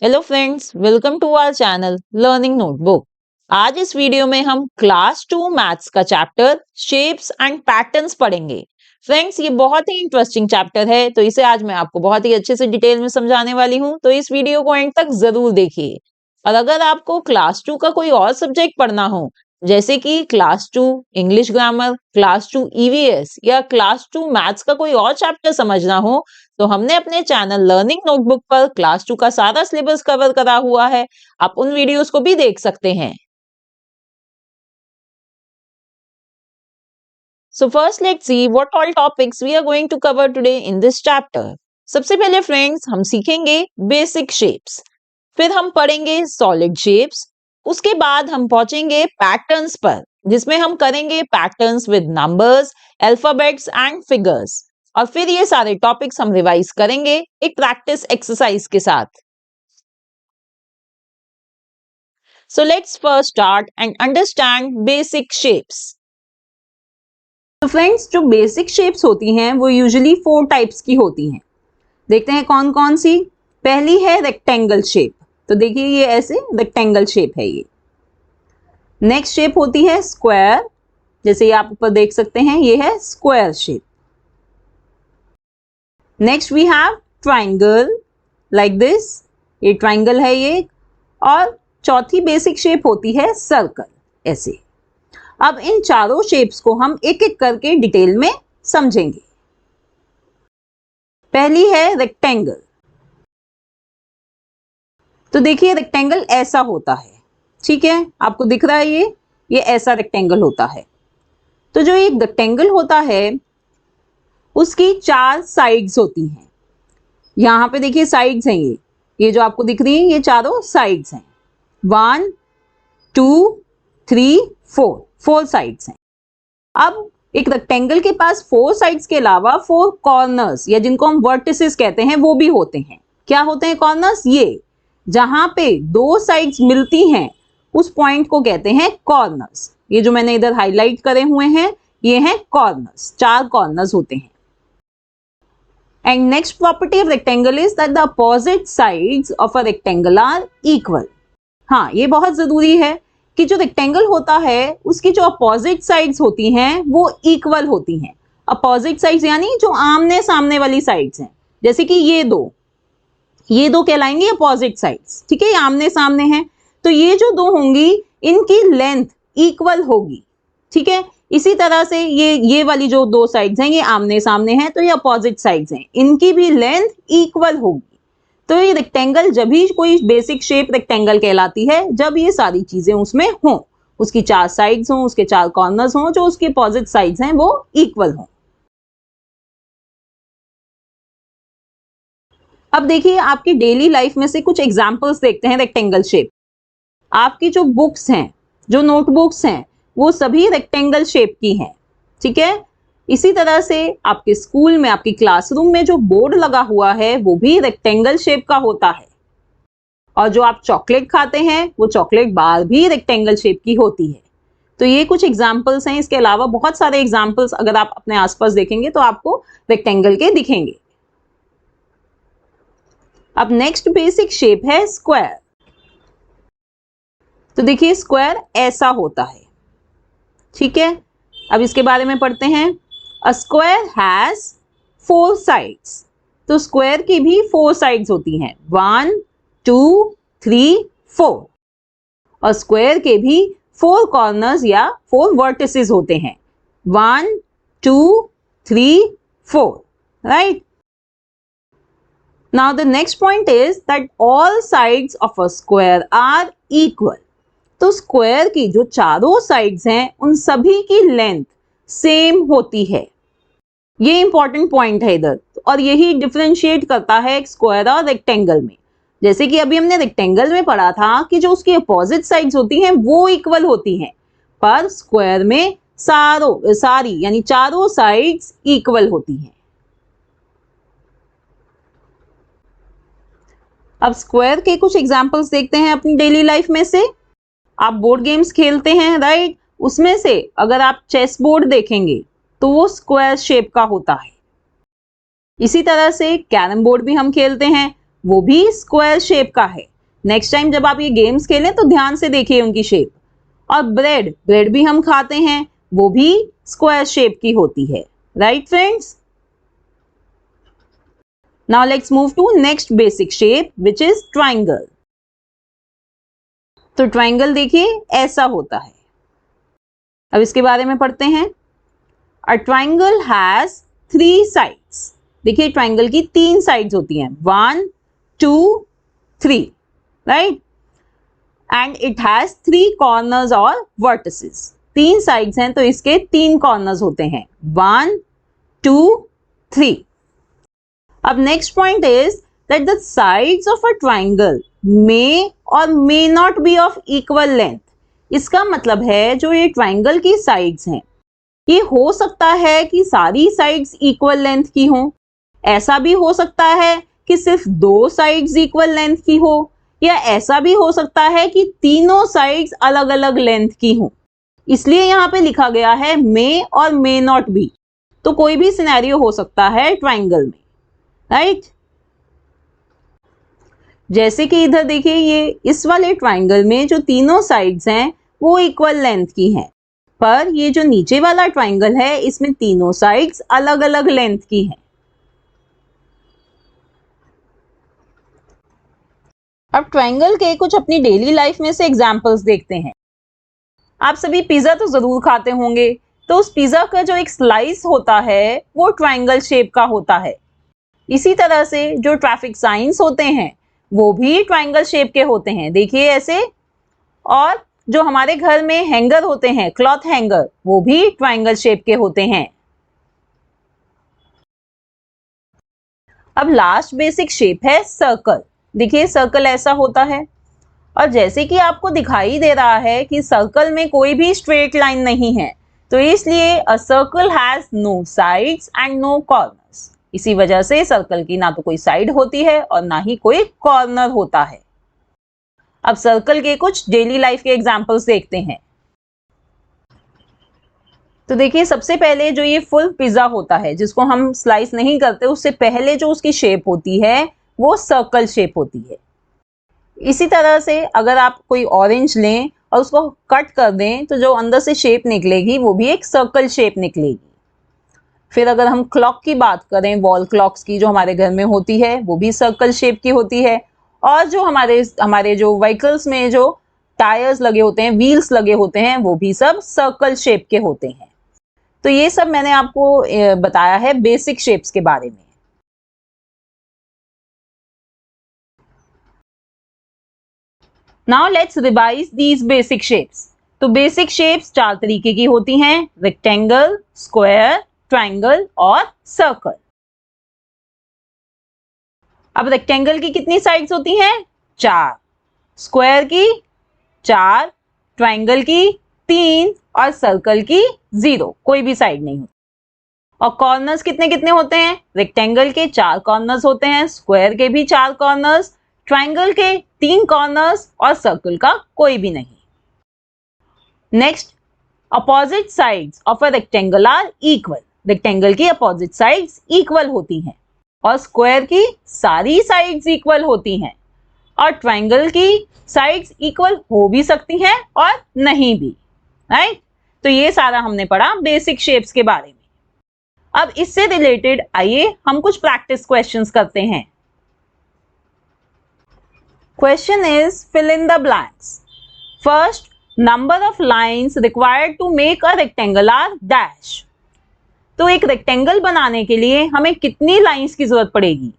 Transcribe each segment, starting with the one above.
Hello friends, welcome to our channel learning notebook. आज इस video में हम क्लास 2 मैथ्स का चैप्टर शेप्स एंड पैटर्न्स पढ़ेंगे। फ्रेंड्स, ये बहुत ही इंटरेस्टिंग चैप्टर है, तो इसे आज मैं आपको बहुत ही अच्छे से डिटेल में समझाने वाली हूँ, तो इस वीडियो को एंड तक जरूर देखिए। और अगर आपको क्लास 2 का कोई और सब्जेक्ट पढ़ना हो, जैसे कि class 2 English grammar, class 2 EVS या क्लास 2 मैथ्स का कोई और चैप्टर समझना हो, तो हमने अपने चैनल लर्निंग नोटबुक पर क्लास 2 का सारा सिलेबस कवर करा हुआ है। आप उन वीडियोस को भी देख सकते हैं। So first let's see what all topics we are going to cover today in this chapter. सबसे पहले फ्रेंड्स हम सीखेंगे बेसिक शेप्स, फिर हम पढ़ेंगे सॉलिड शेप्स, उसके बाद हम पहुंचेंगे पैटर्न्स पर, जिसमें हम करेंगे patterns with numbers, alphabets and figures. और फिर ये सारे टॉपिक्स हम रिवाइज करेंगे एक प्रैक्टिस एक्सरसाइज के साथ। So let's first start and understand basic shapes. तो फ्रेंड्स, जो बेसिक शेप्स होती हैं वो यूजुअली 4 टाइप्स की होती हैं। देखते हैं कौन कौन सी। पहली है रेक्टेंगल शेप, तो देखिए ये ऐसे रेक्टेंगल शेप है ये। नेक्स्ट शेप होती है स्क्वायर, जैसे ये आप ऊपर देख सकते हैं, ये है square shape. Next we have triangle, like this, ये ट्राइंगल है ये। और चौथी बेसिक शेप होती है सर्कल, ऐसे। अब इन चारों शेप्स को हम एक एक करके डिटेल में समझेंगे। पहली है रेक्टेंगल। तो देखिए रेक्टेंगल ऐसा होता है, ठीक है, आपको दिख रहा है ये ऐसा रेक्टेंगल होता है। तो जो एक रेक्टेंगल होता है उसकी 4 साइड्स होती हैं। यहां पे देखिए साइड्स हैं, ये जो आपको दिख रही है ये चारों साइड्स हैं। 1 2 3 4 साइड्स हैं। अब एक रेक्टेंगल के पास 4 साइड्स के अलावा 4 कॉर्नर्स, या जिनको हम वर्टिसेस कहते हैं, वो भी होते हैं। क्या होते हैं कॉर्नर्स? ये जहां पे 2 साइड्स मिलती हैं उस पॉइंट को कहते हैं कॉर्नर्स। ये जो मैंने इधर हाईलाइट करे हुए हैं ये हैं कॉर्नर्स, 4 कॉर्नर्स होते हैं। And next property of rectangle is that the opposite sides of a rectangle are equal. हाँ, ये बहुत जरूरी है कि जो रेक्टेंगल होता है उसकी जो अपोजिट साइड्स होती हैं वो इक्वल होती हैं। अपोजिट साइड्स यानी जो आमने सामने वाली साइड्स हैं, जैसे कि ये दो कहलाएंगी अपोजिट साइड्स, ठीक है, ये आमने सामने हैं। तो ये जो दो होंगी इनकी लेंथ इक्वल होगी, ठीक है। इसी तरह से ये वाली जो 2 साइड्स हैं ये आमने सामने हैं, तो ये अपोजिट साइड्स हैं, इनकी भी लेंथ इक्वल होगी। तो ये रेक्टेंगल, जब भी कोई बेसिक शेप रेक्टेंगल कहलाती है जब ये सारी चीजें उसमें हों, उसकी 4 साइड्स हों, उसके 4 कॉर्नर्स हों, जो उसके अपोजिट साइड्स हैं वो इक्वल हों। अब देखिए आपकी डेली लाइफ में से कुछ एग्जांपल्स देखते हैं रेक्टेंगल शेप। आपकी जो बुक्स हैं, जो नोटबुक्स हैं, वो सभी रेक्टेंगल शेप की हैं, ठीक है। इसी तरह से आपके स्कूल में, आपकी क्लासरूम में जो बोर्ड लगा हुआ है वो भी रेक्टेंगल शेप का होता है। और जो आप चॉकलेट खाते हैं वो चॉकलेट बार भी रेक्टेंगल शेप की होती है। तो ये कुछ एग्जाम्पल्स हैं, इसके अलावा बहुत सारे एग्जाम्पल्स अगर आप अपने आसपास देखेंगे तो आपको रेक्टेंगल के दिखेंगे। अब नेक्स्ट बेसिक शेप है स्क्वायर। तो देखिए स्क्वायर ऐसा होता है, ठीक है। अब इसके बारे में पढ़ते हैं। A square has 4 sides. तो स्क्वायर की भी 4 साइड्स होती हैं, 1 2 3 4। और स्क्वायर के भी 4 कॉर्नर्स या 4 वर्टिसेस होते हैं, 1 2 3 4, right. Now the next point is that all sides of a square are equal. तो स्क्वायर की जो चारों साइड्स हैं उन सभी की लेंथ सेम होती है। ये इंपॉर्टेंट पॉइंट है इधर, और यही डिफरेंशिएट करता है स्क्वायर और रेक्टेंगल में। जैसे कि अभी हमने रेक्टेंगल में पढ़ा था कि जो उसकी अपोजिट साइड्स होती हैं वो इक्वल होती हैं, पर स्क्वायर में सारी यानी चारों साइड्स इक्वल होती हैं। अब स्क्वायर के कुछ एग्जांपल्स देखते हैं अपनी डेली लाइफ में से। आप बोर्ड गेम्स खेलते हैं, राइट, उसमें से अगर आप चेस बोर्ड देखेंगे तो वो स्क्वायर शेप का होता है। इसी तरह से कैरम बोर्ड भी हम खेलते हैं, वो भी स्क्वायर शेप का है। नेक्स्ट टाइम जब आप ये गेम्स खेलें तो ध्यान से देखिए उनकी शेप। और ब्रेड, ब्रेड भी हम खाते हैं, वो भी स्क्वायर शेप की होती है। Right friends? Now let's move to next basic shape which is triangle. तो ट्राइंगल देखिए ऐसा होता है। अब इसके बारे में पढ़ते हैं। अ ट्राइंगल हैज 3 साइड्स। देखिए ट्राइंगल की 3 साइड्स होती हैं, 1 2 3, right? And it has 3 corners और वर्टिसेस। 3 साइड्स हैं तो इसके 3 कॉर्नर्स होते हैं, 1 2 3। अब next point is that the sides of a triangle may और may not be of equal length. इसका मतलब है जो ये ट्राइंगल की साइड्स हैं, ये हो सकता है कि सारी साइड्स इक्वल लेंथ की हों, ऐसा भी हो सकता है कि सिर्फ 2 साइड्स इक्वल लेंथ की हो, या ऐसा भी हो सकता है कि तीनों साइड्स अलग अलग लेंथ की हों। इसलिए यहाँ पे लिखा गया है मे और मे नॉट बी। तो कोई भी सिनेरियो हो सकता है ट्राइंगल में, राइट? जैसे कि इधर देखिए, ये इस वाले ट्राइंगल में जो तीनों साइड्स हैं वो इक्वल लेंथ की हैं, पर ये जो नीचे वाला ट्राइंगल है इसमें तीनों साइड्स अलग अलग लेंथ की हैं। अब ट्राइंगल के कुछ अपनी डेली लाइफ में से एग्जांपल्स देखते हैं। आप सभी पिज्जा तो जरूर खाते होंगे, तो उस पिज्जा का जो एक स्लाइस होता है वो ट्राइंगल शेप का होता है। इसी तरह से जो ट्रैफिक साइंस होते हैं वो भी ट्राइंगल शेप के होते हैं, देखिए ऐसे। और जो हमारे घर में हैंगर होते हैं, क्लॉथ हैंगर, वो भी ट्राइंगल शेप के होते हैं। अब लास्ट बेसिक शेप है सर्कल। देखिए सर्कल ऐसा होता है, और जैसे कि आपको दिखाई दे रहा है कि सर्कल में कोई भी स्ट्रेट लाइन नहीं है, तो इसलिए a circle has no sides and no corners. इसी वजह से सर्कल की ना तो कोई साइड होती है और ना ही कोई कॉर्नर होता है। अब सर्कल के कुछ डेली लाइफ के एग्जांपल्स देखते हैं। तो देखिए सबसे पहले जो ये फुल पिज्जा होता है, जिसको हम स्लाइस नहीं करते, उससे पहले जो उसकी शेप होती है वो सर्कल शेप होती है। इसी तरह से अगर आप कोई ऑरेंज लें और उसको कट कर दें तो जो अंदर से शेप निकलेगी वो भी एक सर्कल शेप निकलेगी। फिर अगर हम क्लॉक की बात करें, वॉल क्लॉक्स की जो हमारे घर में होती है, वो भी सर्कल शेप की होती है। और जो हमारे जो व्हीकल्स में जो टायर्स लगे होते हैं, व्हील्स लगे होते हैं, वो भी सब सर्कल शेप के होते हैं। तो ये सब मैंने आपको बताया है बेसिक शेप्स के बारे में। Now let's revise these basic shapes. तो बेसिक शेप्स 4 तरीके की होती हैं, रेक्टेंगल, स्क्वायर, ट्राइंगल और सर्कल। अब रेक्टेंगल की कितनी साइड्स होती हैं? 4, स्क्वायर की 4, ट्राइंगल की 3 और सर्कल की 0, कोई भी साइड नहीं होती। और कॉर्नर्स कितने कितने होते हैं? रेक्टेंगल के 4 कॉर्नर्स होते हैं, स्क्वायर के भी 4 कॉर्नर्स, ट्राइंगल के 3 कॉर्नर्स और सर्कल का कोई भी नहीं। Next, opposite sides of a rectangle are equal. Rectangle की अपोजिट साइड्स इक्वल होती हैं, और स्क्वायर की सारी साइड्स इक्वल होती हैं, और ट्राइंगल की साइड्स इक्वल हो भी सकती हैं और नहीं भी, राइट? तो ये सारा हमने पढ़ा बेसिक शेप्स के बारे में। अब इससे रिलेटेड आइए हम कुछ प्रैक्टिस क्वेश्चंस करते हैं। Question is fill in the blanks. First, number of lines required to make a rectangle are dash. तो एक रेक्टेंगल बनाने के लिए हमें कितनी लाइन्स की जरूरत पड़ेगी?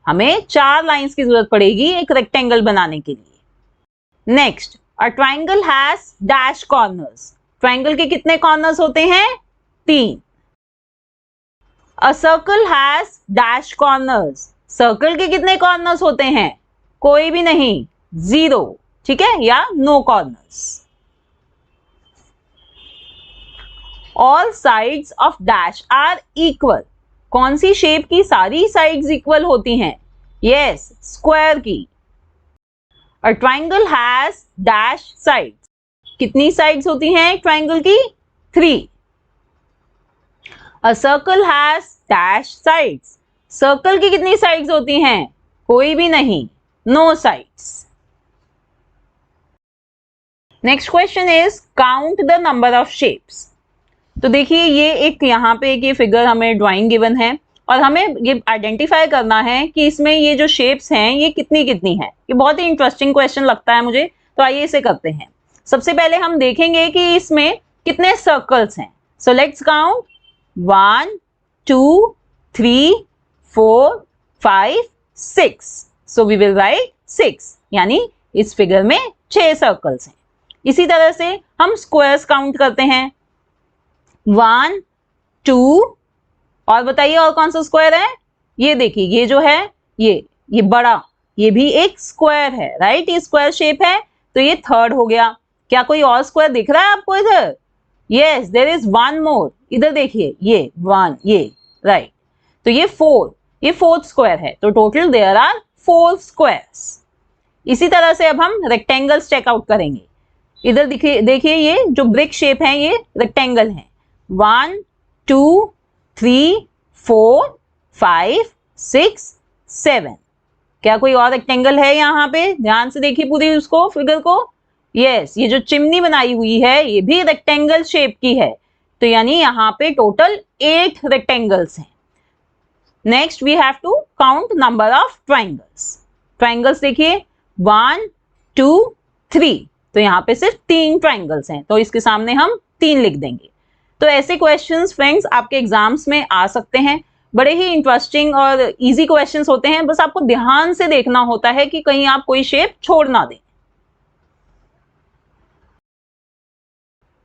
हमें 4 लाइन्स की जरूरत पड़ेगी एक रेक्टेंगल बनाने के लिए। Next, a triangle has dash corners. Triangle के कितने कॉर्नर्स होते हैं? 3। A circle has dash corners. Circle के कितने कॉर्नर्स होते हैं? कोई भी नहीं, 0, ठीक है, या no corners. All sides of dash are equal. कौन सी शेप की सारी साइड्स इक्वल होती हैं? यस, स्क्वायर की। A triangle has dash sides. कितनी साइड्स होती हैं ट्राइंगल की? 3। A circle has dash sides. Circle की कितनी साइड्स होती हैं? कोई भी नहीं, no sides. Next question is count the number of shapes. तो देखिए ये एक यहाँ पे एक ये फिगर हमें ड्राइंग गिवन है और हमें ये आइडेंटिफाई करना है कि इसमें ये जो शेप्स हैं ये कितनी कितनी है। ये बहुत ही इंटरेस्टिंग क्वेश्चन लगता है मुझे, तो आइए इसे करते हैं। सबसे पहले हम देखेंगे कि इसमें कितने सर्कल्स हैं। So let's count 1 2 3 4 5 6। So we will write 6, यानी इस फिगर में 6 सर्कल्स हैं। इसी तरह से हम स्क्वायर्स काउंट करते हैं 1 2, और बताइए और कौन सा स्क्वायर है। ये देखिए ये जो है ये बड़ा, ये भी एक स्क्वायर है, राइट, ये स्क्वायर शेप है, तो ये थर्ड हो गया। क्या कोई और स्क्वायर दिख रहा है आपको इधर? Yes, there is one more, इधर देखिए ये 1, ये राइट, तो ये 4, ये फोर्थ स्क्वायर है, तो टोटल देयर आर 4 स्क्वायर्स। इसी तरह से अब हम रेक्टेंगल्स चेकआउट करेंगे। इधर देखिए ये जो ब्रिक शेप है ये रेक्टेंगल है। 1 2 3 4 5 6 7। क्या कोई और रेक्टेंगल है यहाँ पे? ध्यान से देखिए पूरी उसको, फिगर को। यस, ये जो चिमनी बनाई हुई है ये भी रेक्टेंगल शेप की है, तो यानी यहाँ पे टोटल 8 रेक्टेंगल्स हैं। Next we have to count number of triangles. Triangles देखिए 1 2 3, तो यहाँ पे सिर्फ 3 ट्राइंगल्स हैं, तो इसके सामने हम 3 लिख देंगे। तो ऐसे क्वेश्चंस फ्रेंड्स आपके एग्जाम्स में आ सकते हैं। बड़े ही इंटरेस्टिंग और इजी क्वेश्चंस होते हैं, बस आपको ध्यान से देखना होता है कि कहीं आप कोई शेप छोड़ ना दें।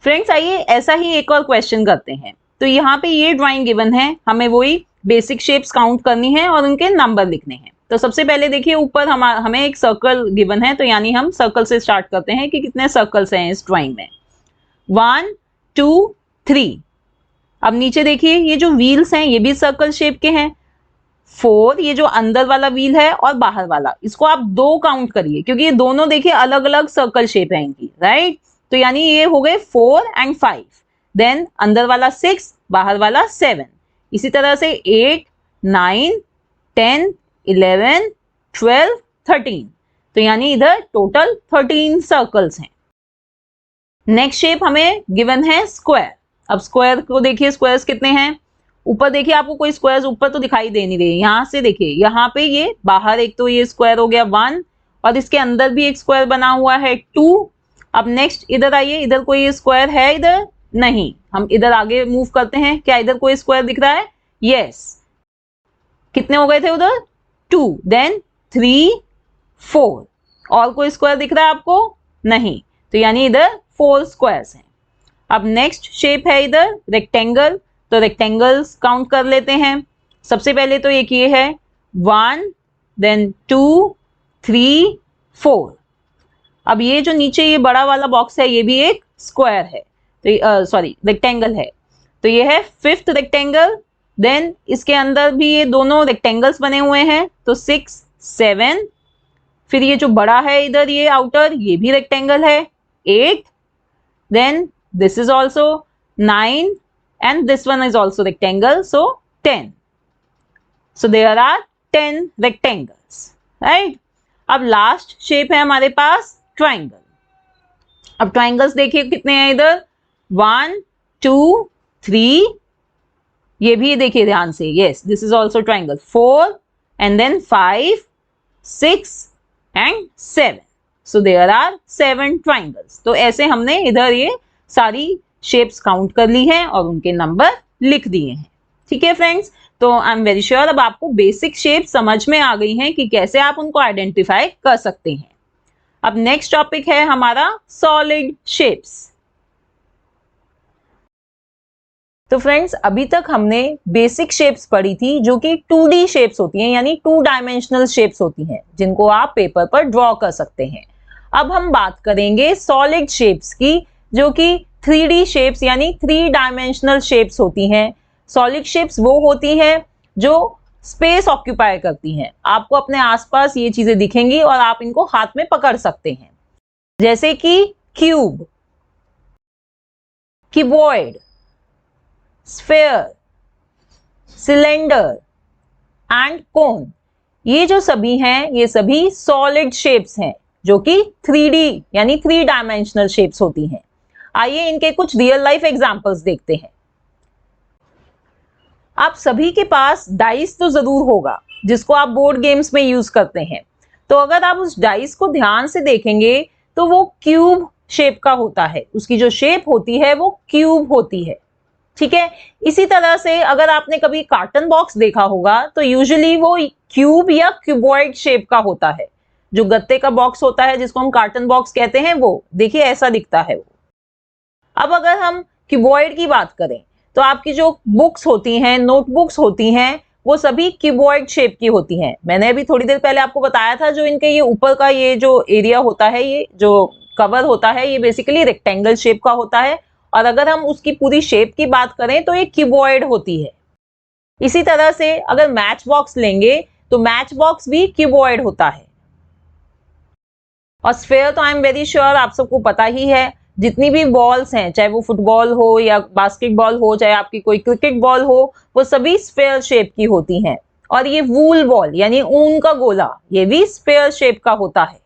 फ्रेंड्स आइए ऐसा ही एक और क्वेश्चन करते हैं। तो यहाँ पे ये ड्राइंग गिवन है, हमें वही बेसिक शेप्स काउंट करनी है और उनके नंबर लिखने हैं। तो सबसे पहले देखिए ऊपर हमें एक सर्कल गिवन है, तो यानी हम सर्कल से स्टार्ट करते हैं कि कितने सर्कल्स हैं इस ड्राइंग में। 1 2 3। अब नीचे देखिए ये जो व्हील्स हैं ये भी सर्कल शेप के हैं। 4, ये जो अंदर वाला व्हील है और बाहर वाला, इसको आप 2 काउंट करिए क्योंकि ये दोनों देखिए अलग अलग सर्कल शेप है इनकी, राइट। तो यानी ये हो गए 4 एंड 5। देन अंदर वाला 6, बाहर वाला 7। इसी तरह से 8 9 10 11 12 13, तो यानी इधर टोटल 13 सर्कल्स हैं। नेक्स्ट शेप हमें गिवन है स्क्वायर। अब स्क्वायर को देखिए, स्क्वायर्स कितने हैं। ऊपर देखिए आपको कोई स्क्वायर्स ऊपर तो दिखाई दे नहीं रहे, यहाँ से देखिए यहाँ पे ये बाहर एक तो ये स्क्वायर हो गया 1, और इसके अंदर भी एक स्क्वायर बना हुआ है 2। अब नेक्स्ट इधर आइए, इधर कोई स्क्वायर है? इधर नहीं। हम इधर आगे मूव करते हैं, क्या इधर कोई स्क्वायर दिख रहा है? यस। कितने हो गए थे उधर? 2, देन 3 4। और कोई स्क्वायर दिख रहा है आपको? नहीं, तो यानी इधर 4 स्क्वायर्स हैं। अब नेक्स्ट शेप है इधर रेक्टेंगल, तो रेक्टेंगल्स काउंट कर लेते हैं। सबसे पहले तो एक ये है 1, देन 2 3 4। अब ये जो नीचे ये बड़ा वाला बॉक्स है ये भी एक स्क्वायर है, तो सॉरी रेक्टेंगल है, तो ये है 5th रेक्टेंगल। देन इसके अंदर भी ये दोनों रेक्टेंगल्स बने हुए हैं, तो 6 7। फिर ये जो बड़ा है इधर ये आउटर, ये भी रेक्टेंगल है 8। Then this is also 9 and this one is also rectangle, so 10. So there are 10 rectangles, right? अब लास्ट शेप है हमारे पास ट्राइंगल। अब ट्राइंगल्स देखिए कितने हैं इधर, 1 2 3, ये भी देखिए ध्यान से, yes this is also triangle, 4 and then 5 6 and 7. So there are 7 triangles. तो ऐसे हमने इधर ये सारी शेप्स काउंट कर ली हैं और उनके नंबर लिख दिए हैं। ठीक है फ्रेंड्स, तो आई एम वेरी श्योर अब आपको बेसिक शेप समझ में आ गई हैं कि कैसे आप उनको आइडेंटिफाई कर सकते हैं। अब नेक्स्ट टॉपिक है हमारा सॉलिड शेप्स। तो फ्रेंड्स अभी तक हमने बेसिक शेप्स पढ़ी थी जो कि 2D शेप्स होती हैं, यानी 2 डायमेंशनल शेप्स होती हैं जिनको आप पेपर पर ड्रॉ कर सकते हैं। अब हम बात करेंगे सॉलिड शेप्स की जो कि 3D शेप्स यानी 3 डायमेंशनल शेप्स होती हैं। सॉलिड शेप्स वो होती हैं जो स्पेस ऑक्यूपाई करती हैं। आपको अपने आसपास ये चीजें दिखेंगी और आप इनको हाथ में पकड़ सकते हैं, जैसे कि cube, cuboid, sphere, cylinder and कोन। ये जो सभी हैं ये सभी सॉलिड शेप्स हैं। जो कि 3D यानी 3 डायमेंशनल शेप्स होती हैं। आइए इनके कुछ रियल लाइफ एग्जांपल्स देखते हैं। आप सभी के पास डाइस तो जरूर होगा जिसको आप बोर्ड गेम्स में यूज करते हैं। तो अगर आप उस डाइस को ध्यान से देखेंगे तो वो क्यूब शेप का होता है, उसकी जो शेप होती है वो क्यूब होती है। ठीक है, इसी तरह से अगर आपने कभी कार्टन बॉक्स देखा होगा तो यूजुअली वो क्यूब या क्यूबॉइड शेप का होता है। जो गत्ते का बॉक्स होता है जिसको हम कार्टन बॉक्स कहते हैं वो देखिए ऐसा दिखता है वो। अब अगर हम क्यूबॉइड की बात करें तो आपकी जो बुक्स होती हैं, नोटबुक्स होती हैं, वो सभी क्यूबॉइड शेप की होती हैं। मैंने अभी थोड़ी देर पहले आपको बताया था जो इनके ये ऊपर का ये जो एरिया होता है, ये जो कवर होता है, ये बेसिकली रेक्टेंगल शेप का होता है। और अगर हम उसकी पूरी शेप की बात करें तो ये क्यूबॉइड होती है। इसी तरह से अगर मैच बॉक्स लेंगे तो मैच बॉक्स भी क्यूबॉइड होता है। और स्फेयर तो आई एम वेरी श्योर आप सबको पता ही है। जितनी भी बॉल्स हैं, चाहे वो फुटबॉल हो या बास्केटबॉल हो, चाहे आपकी कोई क्रिकेट बॉल हो, वो सभी स्फेयर शेप की होती हैं। और ये वूल बॉल यानी ऊन का गोला, ये भी स्फेयर शेप का होता है।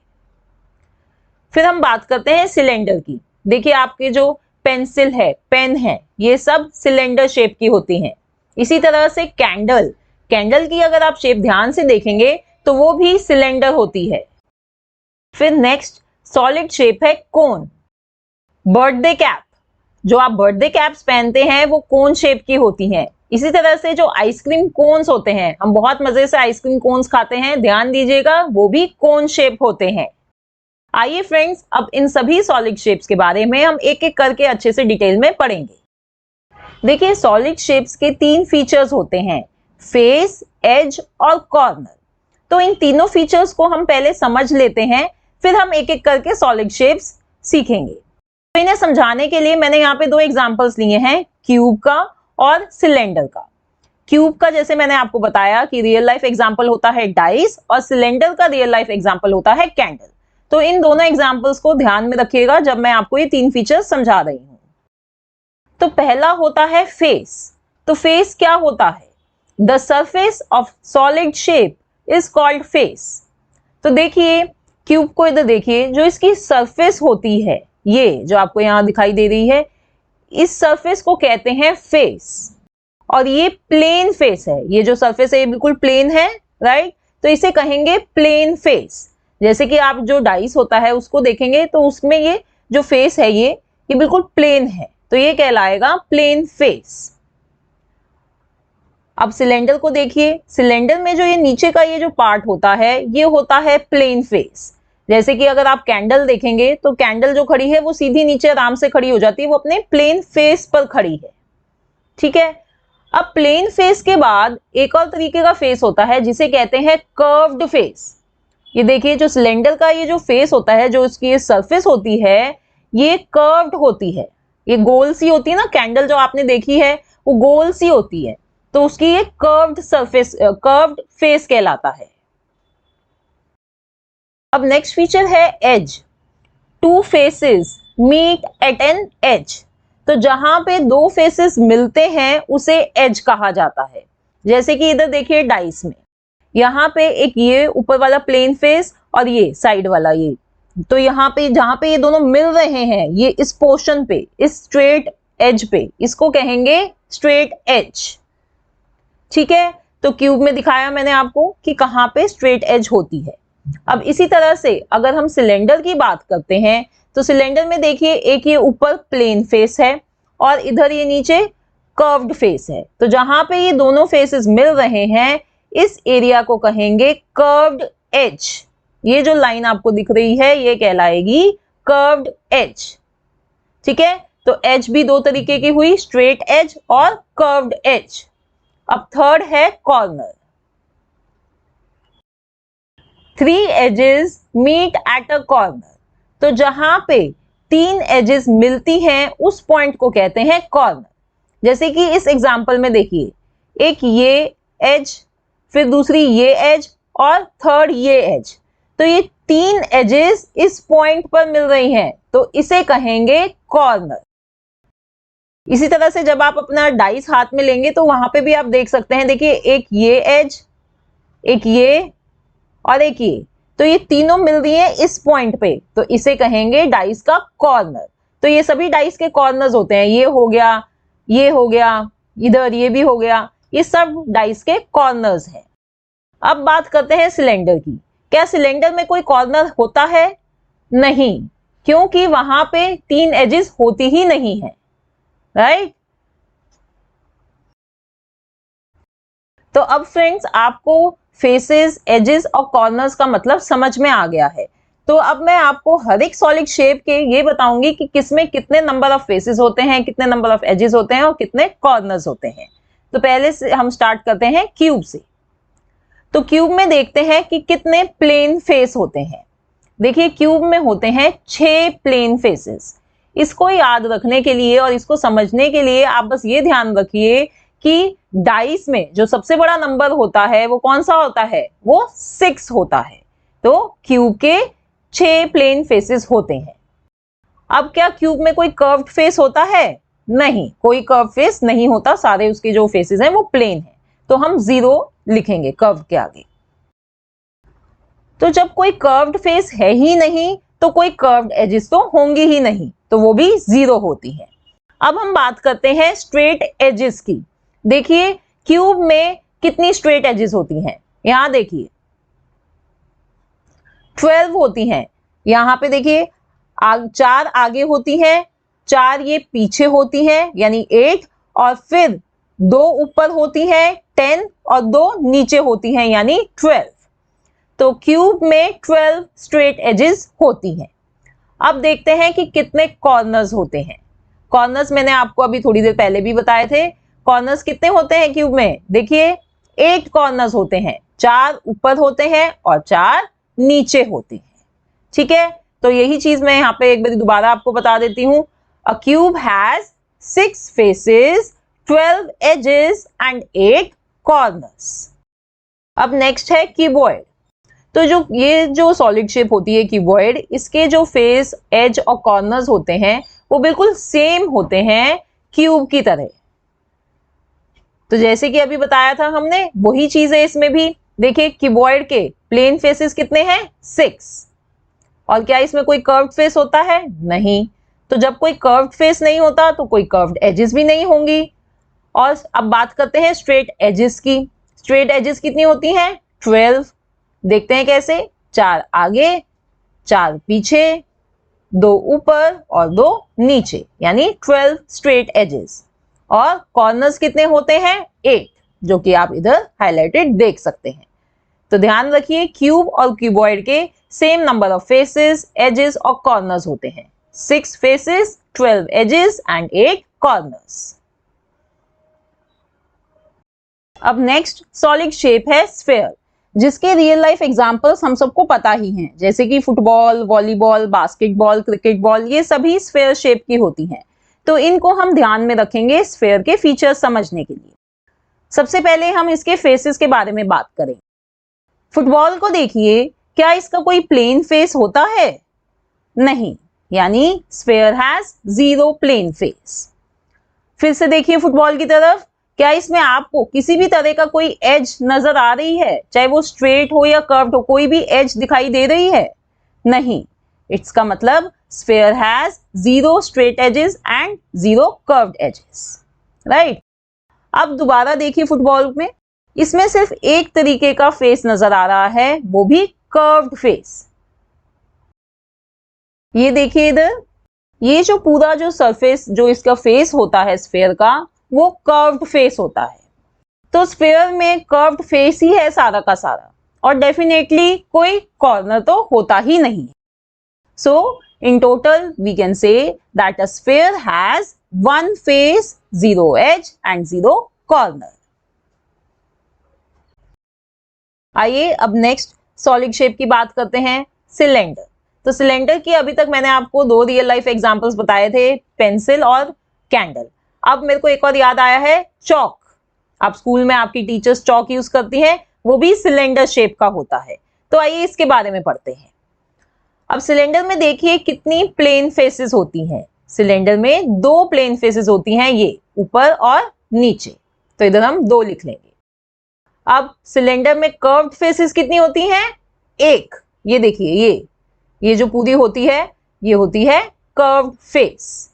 फिर हम बात करते हैं सिलेंडर की। देखिए आपके जो पेंसिल है, पेन है, ये सब सिलेंडर शेप की होती हैं। इसी तरह से कैंडल, कैंडल की अगर आप शेप ध्यान से देखेंगे तो वो भी सिलेंडर होती है। फिर नेक्स्ट सॉलिड शेप है कोन। बर्थडे कैप, जो आप बर्थडे कैप्स पहनते हैं वो कोन शेप की होती हैं। इसी तरह से जो आइसक्रीम कोन्स होते हैं, हम बहुत मजे से आइसक्रीम कोन्स खाते हैं, ध्यान दीजिएगा वो भी कोन शेप होते हैं। आइए फ्रेंड्स, अब इन सभी सॉलिड शेप्स के बारे में हम एक एक करके अच्छे से डिटेल में पढ़ेंगे। देखिए सॉलिड शेप्स के 3 फीचर्स होते हैं, फेस, एज और कॉर्नर। तो इन तीनों फीचर्स को हम पहले समझ लेते हैं, फिर हम एक एक करके सॉलिड शेप्स सीखेंगे। तो इन्हें समझाने के लिए मैंने यहाँ पे 2 एग्जांपल्स लिए हैं, क्यूब का और सिलेंडर का। क्यूब का जैसे मैंने आपको बताया कि रियल लाइफ एग्जांपल होता है डाइस, और सिलेंडर का रियल लाइफ एग्जांपल होता है कैंडल। तो इन दोनों एग्जांपल्स को ध्यान में रखिएगा जब मैं आपको ये 3 फीचर्स समझा रही हूं। तो पहला होता है फेस। तो फेस क्या होता है? The surface of solid shape is called face. तो देखिए क्यूब को इधर देखिए, जो इसकी सरफेस होती है, ये जो आपको यहां दिखाई दे रही है, इस सरफेस को कहते हैं फेस। और ये प्लेन फेस है, ये जो सरफेस है ये बिल्कुल प्लेन है, राइट? तो इसे कहेंगे प्लेन फेस। जैसे कि आप जो डाइस होता है उसको देखेंगे तो उसमें ये जो फेस है ये बिल्कुल प्लेन है, तो ये कहलाएगा प्लेन फेस। अब सिलेंडर को देखिए, सिलेंडर में जो ये नीचे का ये जो पार्ट होता है ये होता है प्लेन फेस। जैसे कि अगर आप कैंडल देखेंगे तो कैंडल जो खड़ी है वो सीधी नीचे आराम से खड़ी हो जाती है, वो अपने प्लेन फेस पर खड़ी है। ठीक है, अब प्लेन फेस के बाद एक और तरीके का फेस होता है जिसे कहते हैं कर्व्ड फेस। ये देखिए जो सिलेंडर का ये जो फेस होता है, जो इसकी ये सरफेस होती है, ये कर्व्ड होती है, ये गोल सी होती है ना। कैंडल जो आपने देखी है वो गोल सी होती है, तो उसकी ये कर्व्ड सरफेस, कर्व्ड फेस कहलाता है। अब नेक्स्ट फीचर है edge. 2 faces meet at an edge. तो जहां पे 2 फेसेस मिलते हैं उसे एज कहा जाता है। जैसे कि इधर देखिए डाइस में, यहाँ पे एक ये ऊपर वाला प्लेन फेस और ये साइड वाला ये, तो यहाँ पे जहां पे ये दोनों मिल रहे हैं, ये इस पोर्शन पे, इस स्ट्रेट एज पे, इसको कहेंगे स्ट्रेट एज। ठीक है, तो क्यूब में दिखाया मैंने आपको कि कहाँ पे स्ट्रेट एज होती है। अब इसी तरह से अगर हम सिलेंडर की बात करते हैं तो सिलेंडर में देखिए एक ये ऊपर प्लेन फेस है और इधर ये नीचे कर्व्ड फेस है। तो जहां पे ये दोनों फेसेस मिल रहे हैं इस एरिया को कहेंगे कर्व्ड एज। ये जो लाइन आपको दिख रही है ये कहलाएगी कर्व्ड एज। ठीक है, तो एज भी 2 तरीके की हुई, स्ट्रेट एज और कर्व्ड एज। अब थर्ड है corner. 3 edges meet at a corner. तो जहां पे 3 एजेस मिलती हैं उस पॉइंट को कहते हैं कॉर्नर। जैसे कि इस एग्जांपल में देखिए, एक ये एज, फिर दूसरी ये एज और थर्ड ये एज। तो ये 3 एजेस इस पॉइंट पर मिल रही हैं, तो इसे कहेंगे कॉर्नर। इसी तरह से जब आप अपना डाइस हाथ में लेंगे तो वहां पे भी आप देख सकते हैं, देखिए एक ये एज, एक ये और एक ये, तो ये तीनों मिल रही है इस पॉइंट पे, तो इसे कहेंगे डाइस का कॉर्नर। तो ये सभी डाइस के कॉर्नर्स होते हैं, ये हो गया, ये हो गया, इधर ये भी हो गया, ये सब डाइस के कॉर्नर्स हैं। अब बात करते हैं सिलेंडर की। क्या सिलेंडर में कोई कॉर्नर होता है? नहीं, क्योंकि वहां पे 3 एजेस होती ही नहीं है, राइट। तो अब फ्रेंड्स आपको फेसेस, एजेस और कॉर्नर्स का मतलब समझ में आ गया है। तो अब मैं आपको हर एक सॉलिड शेप के ये बताऊंगी कि किसमें कितने नंबर ऑफ फेसेस होते हैं, कितने नंबर ऑफ एजेस होते हैं और कितने कॉर्नर्स होते हैं। तो पहले से हम स्टार्ट करते हैं क्यूब से। तो क्यूब में देखते हैं कि कितने प्लेन फेस होते हैं। देखिए क्यूब में होते हैं 6 प्लेन फेसेस। इसको याद रखने के लिए और इसको समझने के लिए आप बस ये ध्यान रखिए कि डाइस में जो सबसे बड़ा नंबर होता है वो कौन सा होता है? वो 6 होता है। तो क्यूब के 6 प्लेन फेसेस होते हैं। अब क्या क्यूब में कोई कर्व्ड फेस होता है? नहीं, कोई कर्व फेस नहीं होता, सारे उसके जो फेसेस हैं वो प्लेन हैं। तो हम 0 लिखेंगे कर्व के आगे। तो जब कोई कर्व्ड फेस है ही नहीं तो कोई कर्व्ड एजेस तो होंगी ही नहीं, तो वो भी 0 होती है। अब हम बात करते हैं स्ट्रेट एजेस की। देखिए क्यूब में कितनी स्ट्रेट एजेस होती हैं? यहां देखिए 12 होती हैं। यहां पे देखिए 4 आगे होती हैं, 4 ये पीछे होती हैं यानी 8, और फिर 2 ऊपर होती हैं 10 और 2 नीचे होती हैं यानी 12। तो क्यूब में 12 स्ट्रेट एजेस होती हैं। अब देखते हैं कि कितने कॉर्नर्स होते हैं। कॉर्नर्स मैंने आपको अभी थोड़ी देर पहले भी बताए थे। कॉर्नर्स कितने होते हैं क्यूब में? देखिए 8 कॉर्नर्स होते हैं, 4 ऊपर होते हैं और 4 नीचे होते हैं। ठीक है, तो यही चीज मैं यहाँ पे एक बार दोबारा आपको बता देती हूँ। A cube has 6 faces, 12 edges and 8 corners. अब नेक्स्ट है क्यूबॉइड। तो ये जो सॉलिड शेप होती है क्यूबॉइड, इसके जो फेस, एज और कॉर्नर्स होते हैं वो बिल्कुल सेम होते हैं क्यूब की तरह। तो जैसे कि अभी बताया था हमने, वही चीज है इसमें भी। देखिए क्यूबॉइड के प्लेन फेसेस कितने हैं? 6। और क्या इसमें कोई कर्व्ड फेस होता है? नहीं। तो जब कोई कर्व्ड फेस नहीं होता तो कोई कर्व्ड एजेस भी नहीं होंगी। और अब बात करते हैं स्ट्रेट एजेस की। स्ट्रेट एजेस कितनी होती हैं? 12। देखते हैं कैसे? 4 आगे, 4 पीछे, 2 ऊपर और 2 नीचे यानी 12 स्ट्रेट एजेस। और कॉर्नर्स कितने होते हैं? 8, जो कि आप इधर हाईलाइटेड देख सकते हैं। तो ध्यान रखिए क्यूब और क्यूबॉइड के same number of faces, edges और कॉर्नर्स होते हैं। 6 फेसेस, 12 एजेस एंड 8 कॉर्नर्स। अब नेक्स्ट सॉलिड शेप है स्फेयर, जिसके रियल लाइफ एग्जांपल्स हम सबको पता ही हैं, जैसे कि football, volleyball, basketball, cricket ball, ये सभी स्फेयर शेप की होती हैं। तो इनको हम ध्यान में रखेंगे स्फेयर के फीचर्स समझने के लिए। सबसे पहले हम इसके फेसेस के बारे में बात करें। फुटबॉल को देखिए, क्या इसका कोई प्लेन फेस होता है? नहीं, यानी स्फेयर हैज 0 प्लेन फेस। फिर से देखिए फुटबॉल की तरफ, क्या इसमें आपको किसी भी तरह का कोई एज नजर आ रही है? चाहे वो स्ट्रेट हो या कर्व्ड हो, कोई भी एज दिखाई दे रही है? नहीं। इसका मतलब sphere has 0 straight edges and 0 curved edges, right. अब दोबारा देखिए फुटबॉल में, इसमें सिर्फ एक तरीके का फेस नजर आ रहा है, वो भी कर्व्ड फेस। ये देखिए इधर, ये जो पूरा जो सरफेस, जो इसका फेस होता है स्फेयर का, वो कर्व्ड फेस होता है। तो स्फेयर में कर्व्ड फेस ही है सारा का सारा, और डेफिनेटली कोई कॉर्नर तो होता ही नहीं। So in total we can say that a sphere has 1 face, 0 edge and 0 corner. आइए अब नेक्स्ट सॉलिड शेप की बात करते हैं, सिलेंडर। तो सिलेंडर की अभी तक मैंने आपको 2 रियल लाइफ एग्जांपल्स बताए थे, पेंसिल और कैंडल। अब मेरे को एक और याद आया है, चौक। आप स्कूल में आपकी टीचर्स चौक यूज करती हैं, वो भी सिलेंडर शेप का होता है। तो आइए इसके बारे में पढ़ते हैं। अब सिलेंडर में देखिए कितनी प्लेन फेसेस होती हैं। सिलेंडर में 2 प्लेन फेसेस होती हैं, ये ऊपर और नीचे। तो इधर हम 2 लिख लेंगे। अब सिलेंडर में कर्व्ड फेसेस कितनी होती हैं? 1, ये देखिए, ये जो पूरी होती है ये होती है कर्व्ड फेस।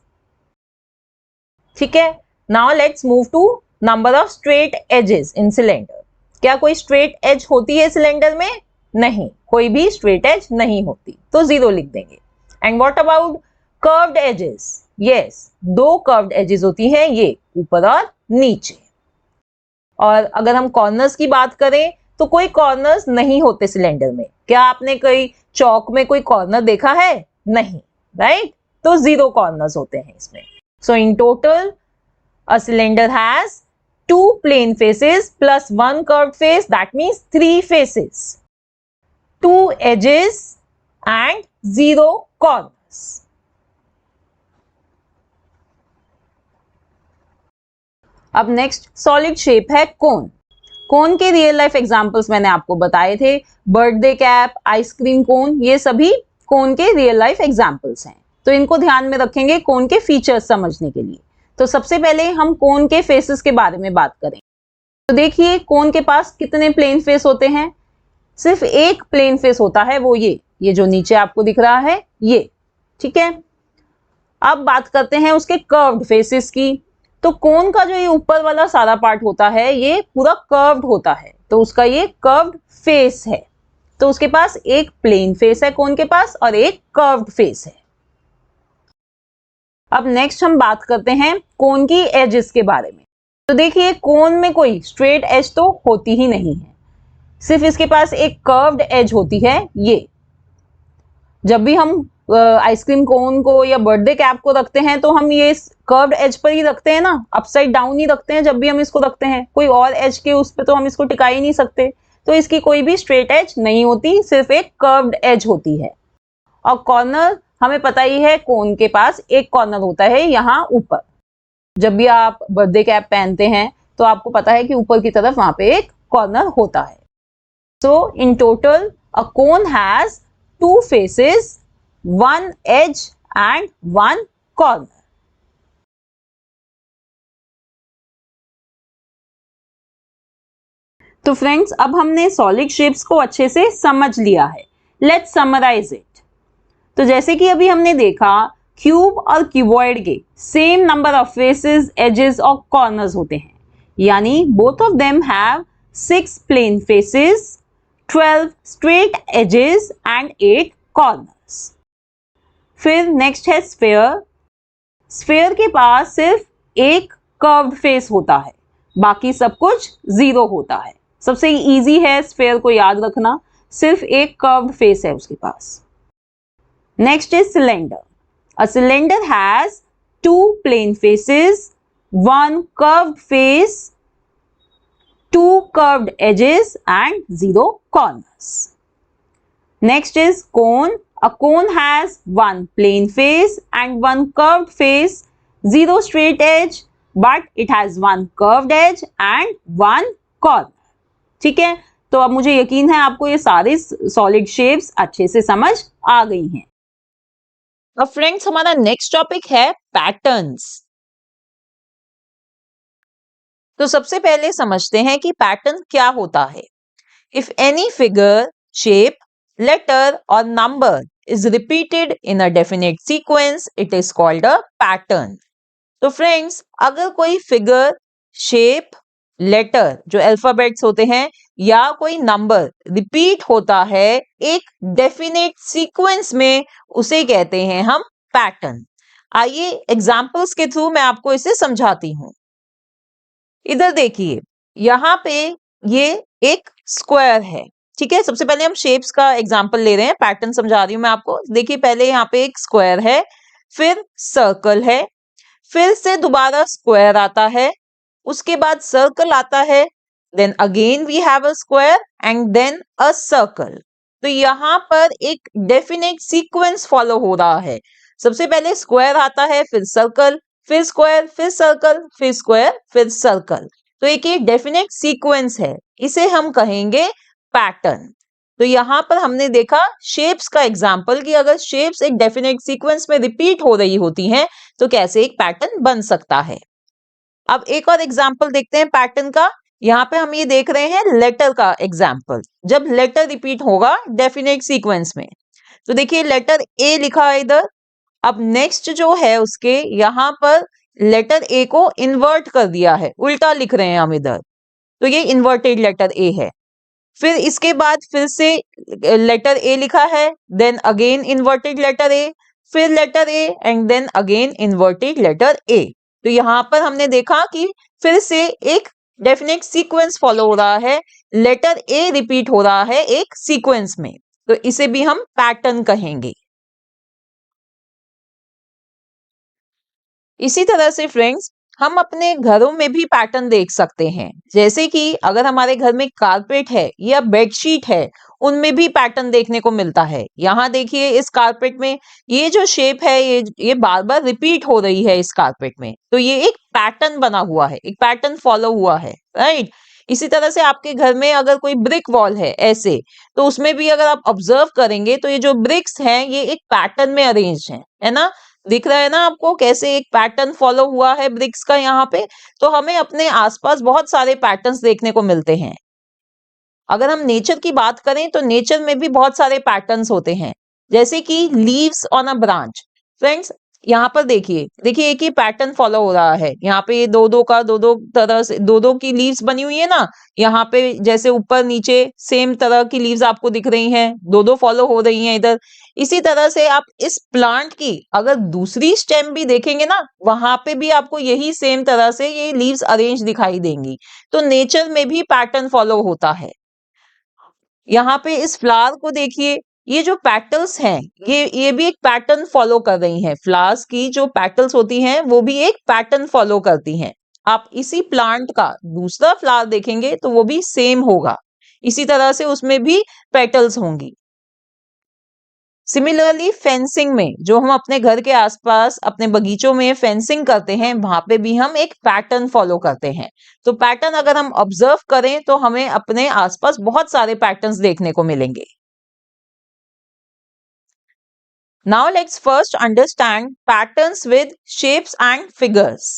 ठीक है, now let's move to number of straight edges in cylinder. क्या कोई स्ट्रेट एज होती है सिलेंडर में? नहीं, कोई भी स्ट्रेट एज नहीं होती, तो 0 लिख देंगे। And what about curved edges? Yes, 2 curved edges होती हैं, ये ऊपर और नीचे। और अगर हम कॉर्नर्स की बात करें तो कोई कॉर्नर्स नहीं होते सिलेंडर में। क्या आपने कोई चौक में कोई कॉर्नर देखा है? नहीं, राइट? तो 0 कॉर्नर्स होते हैं इसमें। So in total a cylinder has 2 plane faces plus 1 curved face, that means 3 faces, 2 edges and 0 corners. अब नेक्स्ट सॉलिड शेप है कोन। कोन के रियल लाइफ एग्जांपल्स मैंने आपको बताए थे, बर्थडे कैप, आइसक्रीम कोन, ये सभी कोन के रियल लाइफ एग्जांपल्स हैं। तो इनको ध्यान में रखेंगे कोन के फीचर्स समझने के लिए। तो सबसे पहले हम कोन के फेसेस के बारे में बात करें। तो देखिए, कोन के पास कितने प्लेन फेस होते हैं? सिर्फ एक प्लेन फेस होता है, वो ये जो नीचे आपको दिख रहा है ये। ठीक है, अब बात करते हैं उसके कर्व्ड फेसेस की। तो कोन का जो ये ऊपर वाला सारा पार्ट होता है ये पूरा कर्व्ड होता है, तो उसका ये कर्व्ड फेस है। तो उसके पास एक प्लेन फेस है कोन के पास और एक कर्व्ड फेस है। अब नेक्स्ट हम बात करते हैं कोन की एजेस के बारे में। तो देखिए, कोन में कोई स्ट्रेट एज तो होती ही नहीं है, सिर्फ इसके पास एक कर्व्ड एज होती है ये। जब भी हम आइसक्रीम कोन को या बर्थडे कैप को रखते हैं तो हम ये कर्व्ड एज पर ही रखते हैं ना, अपसाइड डाउन ही रखते हैं जब भी हम इसको रखते हैं, कोई और एज के उस पर तो हम इसको टिका ही नहीं सकते। तो इसकी कोई भी स्ट्रेट एज नहीं होती, सिर्फ एक कर्व्ड एज होती है। और कॉर्नर हमें पता ही है, कोन के पास एक कॉर्नर होता है यहाँ ऊपर। जब भी आप बर्थडे कैप पहनते हैं तो आपको पता है कि ऊपर की तरफ वहां पे एक कॉर्नर होता है। So in total a cone has 2 faces, 1 edge and 1 corner. तो फ्रेंड्स, अब हमने सॉलिड शेप्स को अच्छे से समझ लिया है। Let's summarise it. तो जैसे कि अभी हमने देखा, क्यूब और क्यूबॉइड के same number of faces, edges और कॉर्नर्स होते हैं, यानी both of them have 6 plane faces, 12 straight edges and 8 corners. फिर नेक्स्ट है स्फेयर। स्फेयर के पास सिर्फ एक कर्व्ड फेस होता है, बाकी सब कुछ 0 होता है। सबसे इजी है स्फेयर को याद रखना, सिर्फ एक कर्व्ड फेस है उसके पास। Next is cylinder. A cylinder has 2 plane faces, 1 curved face, 2 curved edges and 0 corners. Next is cone. A cone has 1 plane face and 1 curved face, 0 straight edge, but it has 1 curved edge and 1 corner. ठीक है, तो अब मुझे यकीन है आपको ये सारे सॉलिड शेप्स अच्छे से समझ आ गई हैं। अब फ्रेंड्स, हमारा नेक्स्ट टॉपिक है पैटर्न्स। तो सबसे पहले समझते हैं कि पैटर्न क्या होता है। If any figure, shape, letter or number is repeated in a definite sequence, it is called a pattern. तो फ्रेंड्स, अगर कोई फिगर, शेप, लेटर जो अल्फाबेट्स होते हैं या कोई नंबर रिपीट होता है एक डेफिनेट सीक्वेंस में, उसे कहते हैं हम पैटर्न। आइए एग्जांपल्स के थ्रू मैं आपको इसे समझाती हूँ। इधर देखिए, यहाँ पे ये एक स्क्वायर है। ठीक है, सबसे पहले हम शेप्स का एग्जांपल ले रहे हैं, पैटर्न समझा रही हूं मैं आपको। देखिए, पहले यहाँ पे एक स्क्वायर है, फिर सर्कल है, फिर से दोबारा स्क्वायर आता है, उसके बाद सर्कल आता है, then again we have a square and then a circle. तो यहाँ पर एक डेफिनेट सीक्वेंस फॉलो हो रहा है। सबसे पहले स्क्वायर आता है, फिर सर्कल, फिर स्क्वायर, फिर सर्कल, फिर स्क्वायर, फिर सर्कल। तो एक डेफिनेट सीक्वेंस है, इसे हम कहेंगे पैटर्न। तो यहां पर हमने देखा शेप्स का एग्जांपल कि अगर शेप्स एक डेफिनेट सीक्वेंस में रिपीट हो रही होती हैं तो कैसे एक पैटर्न बन सकता है। अब एक और एग्जांपल देखते हैं पैटर्न का। यहाँ पे हम ये देख रहे हैं लेटर का एग्जाम्पल, जब लेटर रिपीट होगा डेफिनेट सीक्वेंस में। तो देखिए लेटर ए लिखा है इधर, अब नेक्स्ट जो है उसके यहाँ पर लेटर ए को इन्वर्ट कर दिया है, उल्टा लिख रहे हैं हम इधर, तो ये इन्वर्टेड लेटर ए है। फिर इसके बाद फिर से लेटर ए लिखा है, then again inverted letter A, फिर letter A and then again inverted letter A. तो यहाँ पर हमने देखा कि फिर से एक डेफिनेट सीक्वेंस फॉलो हो रहा है, लेटर ए रिपीट हो रहा है एक सीक्वेंस में, तो इसे भी हम पैटर्न कहेंगे। इसी तरह से फ्रेंड्स हम अपने घरों में भी पैटर्न देख सकते हैं, जैसे कि अगर हमारे घर में कारपेट है या बेडशीट है, उनमें भी पैटर्न देखने को मिलता है। यहाँ देखिए इस कारपेट में ये जो शेप है ये बार बार रिपीट हो रही है इस कारपेट में, तो ये एक पैटर्न बना हुआ है, एक पैटर्न फॉलो हुआ है, राइट। इसी तरह से आपके घर में अगर कोई ब्रिक वॉल है ऐसे, तो उसमें भी अगर आप ऑब्जर्व करेंगे तो ये जो ब्रिक्स हैं ये एक पैटर्न में अरेंज है ना। दिख रहा है ना आपको कैसे एक पैटर्न फॉलो हुआ है ब्रिक्स का यहाँ पे। तो हमें अपने आसपास बहुत सारे पैटर्न्स देखने को मिलते हैं। अगर हम नेचर की बात करें तो नेचर में भी बहुत सारे पैटर्न्स होते हैं, जैसे कि leaves on a branch. Friends यहाँ पर देखिए देखिए एक ही पैटर्न फॉलो हो रहा है, यहाँ पे ये दो दो का दो दो तरह से दो दो की लीव्स बनी हुई है ना, यहाँ पे जैसे ऊपर नीचे सेम तरह की लीव्स आपको दिख रही हैं, दो दो फॉलो हो रही हैं इधर। इसी तरह से आप इस प्लांट की अगर दूसरी स्टेम भी देखेंगे ना, वहां पे भी आपको यही सेम तरह से ये लीव्स अरेंज दिखाई देंगी। तो नेचर में भी पैटर्न फॉलो होता है। यहाँ पे इस फ्लावर को देखिए, ये जो पेटल्स हैं ये भी एक पैटर्न फॉलो कर रही हैं। फ्लावर्स की जो पेटल्स होती हैं वो भी एक पैटर्न फॉलो करती हैं। आप इसी प्लांट का दूसरा फ्लावर देखेंगे तो वो भी सेम होगा, इसी तरह से उसमें भी पेटल्स होंगी। सिमिलरली फेंसिंग में जो हम अपने घर के आसपास अपने बगीचों में फेंसिंग करते हैं, वहां पे भी हम एक पैटर्न फॉलो करते हैं। तो पैटर्न अगर हम ऑब्जर्व करें तो हमें अपने आसपास बहुत सारे पैटर्न्स देखने को मिलेंगे। Now let's first understand patterns with shapes and figures.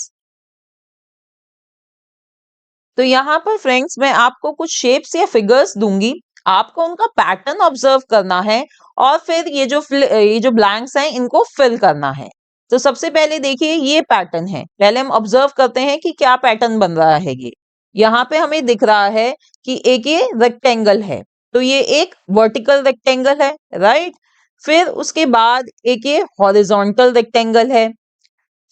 तो यहाँ पर फ्रेंड्स मैं आपको कुछ शेप्स या फिगर्स दूंगी, आपको उनका पैटर्न ऑब्जर्व करना है और फिर ये जो ब्लैंक्स हैं इनको फिल करना है। तो सबसे पहले देखिए ये पैटर्न है, पहले हम ऑब्जर्व करते हैं कि क्या पैटर्न बन रहा है। ये यहाँ पे हमें दिख रहा है कि एक ये रेक्टेंगल है, तो ये एक वर्टिकल रेक्टेंगल है, राइट। फिर उसके बाद एक ये हॉरिजॉन्टल रेक्टेंगल है।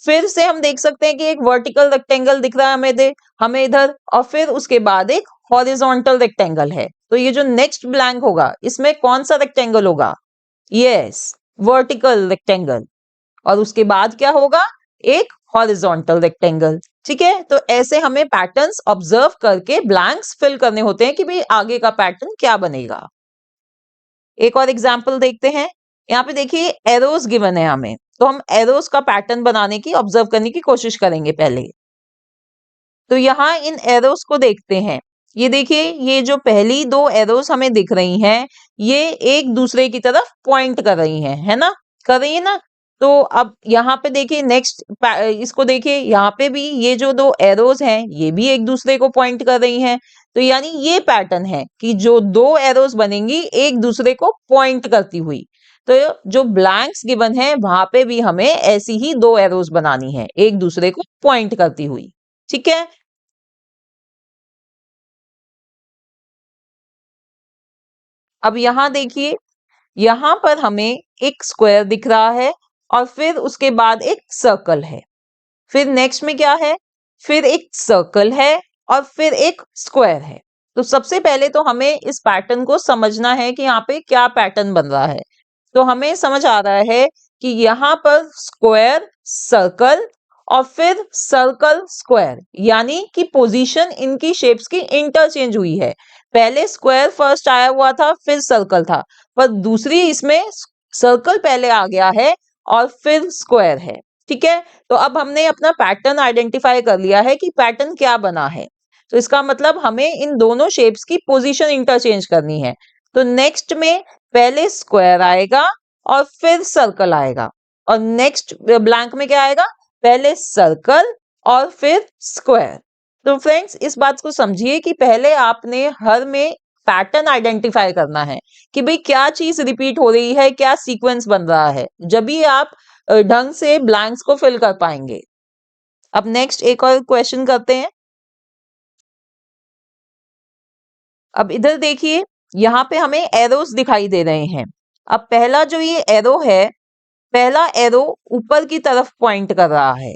फिर से हम देख सकते हैं कि एक वर्टिकल रेक्टेंगल दिख रहा है हमें इधर, और फिर उसके बाद एक हॉरिजॉन्टल रेक्टेंगल है। तो ये जो नेक्स्ट ब्लैंक होगा इसमें कौन सा रेक्टेंगल होगा? Yes, vertical rectangle. और उसके बाद क्या होगा? एक हॉरिजॉन्टल रेक्टेंगल। ठीक है, तो ऐसे हमें पैटर्न्स ऑब्जर्व करके ब्लैंक्स फिल करने होते हैं कि भाई आगे का पैटर्न क्या बनेगा। एक और एग्जाम्पल देखते हैं। यहाँ पे देखिए एरोज गिवन है हमें, तो हम एरोज का पैटर्न बनाने की ऑब्जर्व करने की कोशिश करेंगे पहले। तो यहाँ इन एरोज को देखते हैं। ये देखिए ये जो पहली दो एरोज हमें दिख रही हैं, ये एक दूसरे की तरफ पॉइंट कर रही हैं, है ना? कर रही है ना? तो अब यहाँ पे देखिए नेक्स्ट इसको देखिए, यहाँ पे भी ये जो दो एरोज हैं ये भी एक दूसरे को पॉइंट कर रही हैं। तो यानी ये पैटर्न है कि जो दो एरोज बनेंगी एक दूसरे को पॉइंट करती हुई। तो जो ब्लैंक्स गिवन है वहां पे भी हमें ऐसी ही दो एरोज बनानी है एक दूसरे को पॉइंट करती हुई। ठीक है, अब यहाँ देखिए, यहाँ पर हमें एक स्क्वायर दिख रहा है और फिर उसके बाद एक सर्कल है। फिर नेक्स्ट में क्या है? फिर एक सर्कल है और फिर एक स्क्वायर है। तो सबसे पहले तो हमें इस पैटर्न को समझना है कि यहाँ पे क्या पैटर्न बन रहा है। तो हमें समझ आ रहा है कि यहाँ पर स्क्वायर सर्कल और फिर सर्कल स्क्वायर, यानी कि पोजीशन इनकी शेप्स की इंटरचेंज हुई है। पहले स्क्वायर फर्स्ट आया हुआ था, फिर सर्कल था, पर दूसरी इसमें सर्कल पहले आ गया है और फिर स्क्वायर है। ठीक है, तो अब हमने अपना पैटर्न आइडेंटिफाई कर लिया है कि पैटर्न क्या बना है। तो इसका मतलब हमें इन दोनों शेप्स की पोजीशन इंटरचेंज करनी है। तो नेक्स्ट में पहले स्क्वायर आएगा और फिर सर्कल आएगा, और नेक्स्ट ब्लैंक में क्या आएगा? पहले सर्कल और फिर स्क्वायर। तो फ्रेंड्स इस बात को समझिए कि पहले आपने हर में पैटर्न आइडेंटिफाई करना है कि भाई क्या चीज रिपीट हो रही है, क्या सीक्वेंस बन रहा है, जब भी आप ढंग से ब्लैंक्स को फिल कर पाएंगे। अब नेक्स्ट एक और क्वेश्चन करते हैं। अब इधर देखिए, यहाँ पे हमें एरोस दिखाई दे रहे हैं। अब पहला जो ये एरो है, पहला एरो ऊपर की तरफ पॉइंट कर रहा है,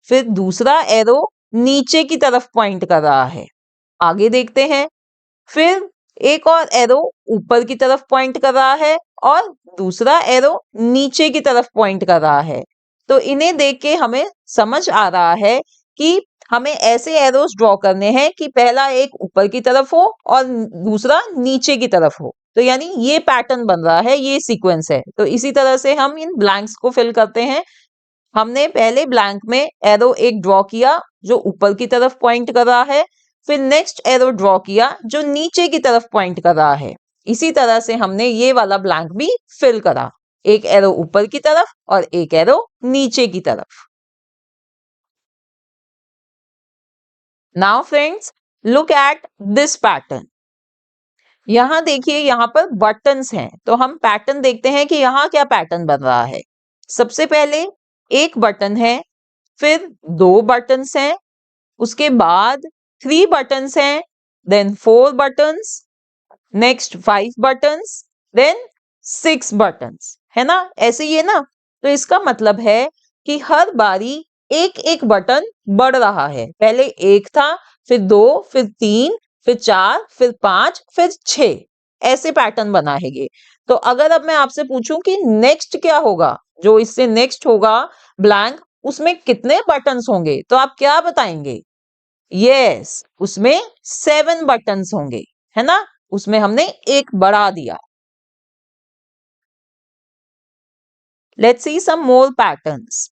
फिर दूसरा एरो नीचे की तरफ पॉइंट कर रहा है। आगे देखते हैं, फिर एक और एरो ऊपर की तरफ पॉइंट कर रहा है और दूसरा एरो नीचे की तरफ पॉइंट कर रहा है। तो इन्हें देख के हमें समझ आ रहा है कि हमें ऐसे एरोस ड्रॉ करने हैं कि पहला एक ऊपर की तरफ हो और दूसरा नीचे की तरफ हो। तो यानी ये पैटर्न बन रहा है, ये सीक्वेंस है। तो इसी तरह से हम इन ब्लैंक्स को फिल करते हैं। हमने पहले ब्लैंक में एरो एक ड्रॉ किया जो ऊपर की तरफ पॉइंट कर रहा है, फिर नेक्स्ट एरो ड्रॉ किया जो नीचे की तरफ पॉइंट कर रहा है। इसी तरह से हमने ये वाला ब्लैंक भी फिल करा, एक एरो ऊपर की तरफ और एक एरो नीचे की तरफ। Now friends look at this pattern. यहां देखिए, यहां पर बटन्स हैं, तो हम पैटर्न देखते हैं कि यहां क्या पैटर्न बन रहा है। सबसे पहले एक बटन है, फिर दो बटन्स हैं, उसके बाद 3 बटन्स हैं, then 4 buttons, next 5 buttons, then 6 buttons, है ना? ऐसे ही है ना? तो इसका मतलब है कि हर बारी एक एक बटन बढ़ रहा है। पहले एक था, फिर 2, फिर 3, फिर 4, फिर 5, फिर 6, ऐसे पैटर्न बना है ये। तो अगर अब मैं आपसे पूछूं कि नेक्स्ट क्या होगा, जो इससे नेक्स्ट होगा ब्लैंक, उसमें कितने बटन्स होंगे, तो आप क्या बताएंगे? यस, उसमें 7 बटन्स होंगे, है ना? उसमें हमने एक बढ़ा दिया। Let's see some more patterns.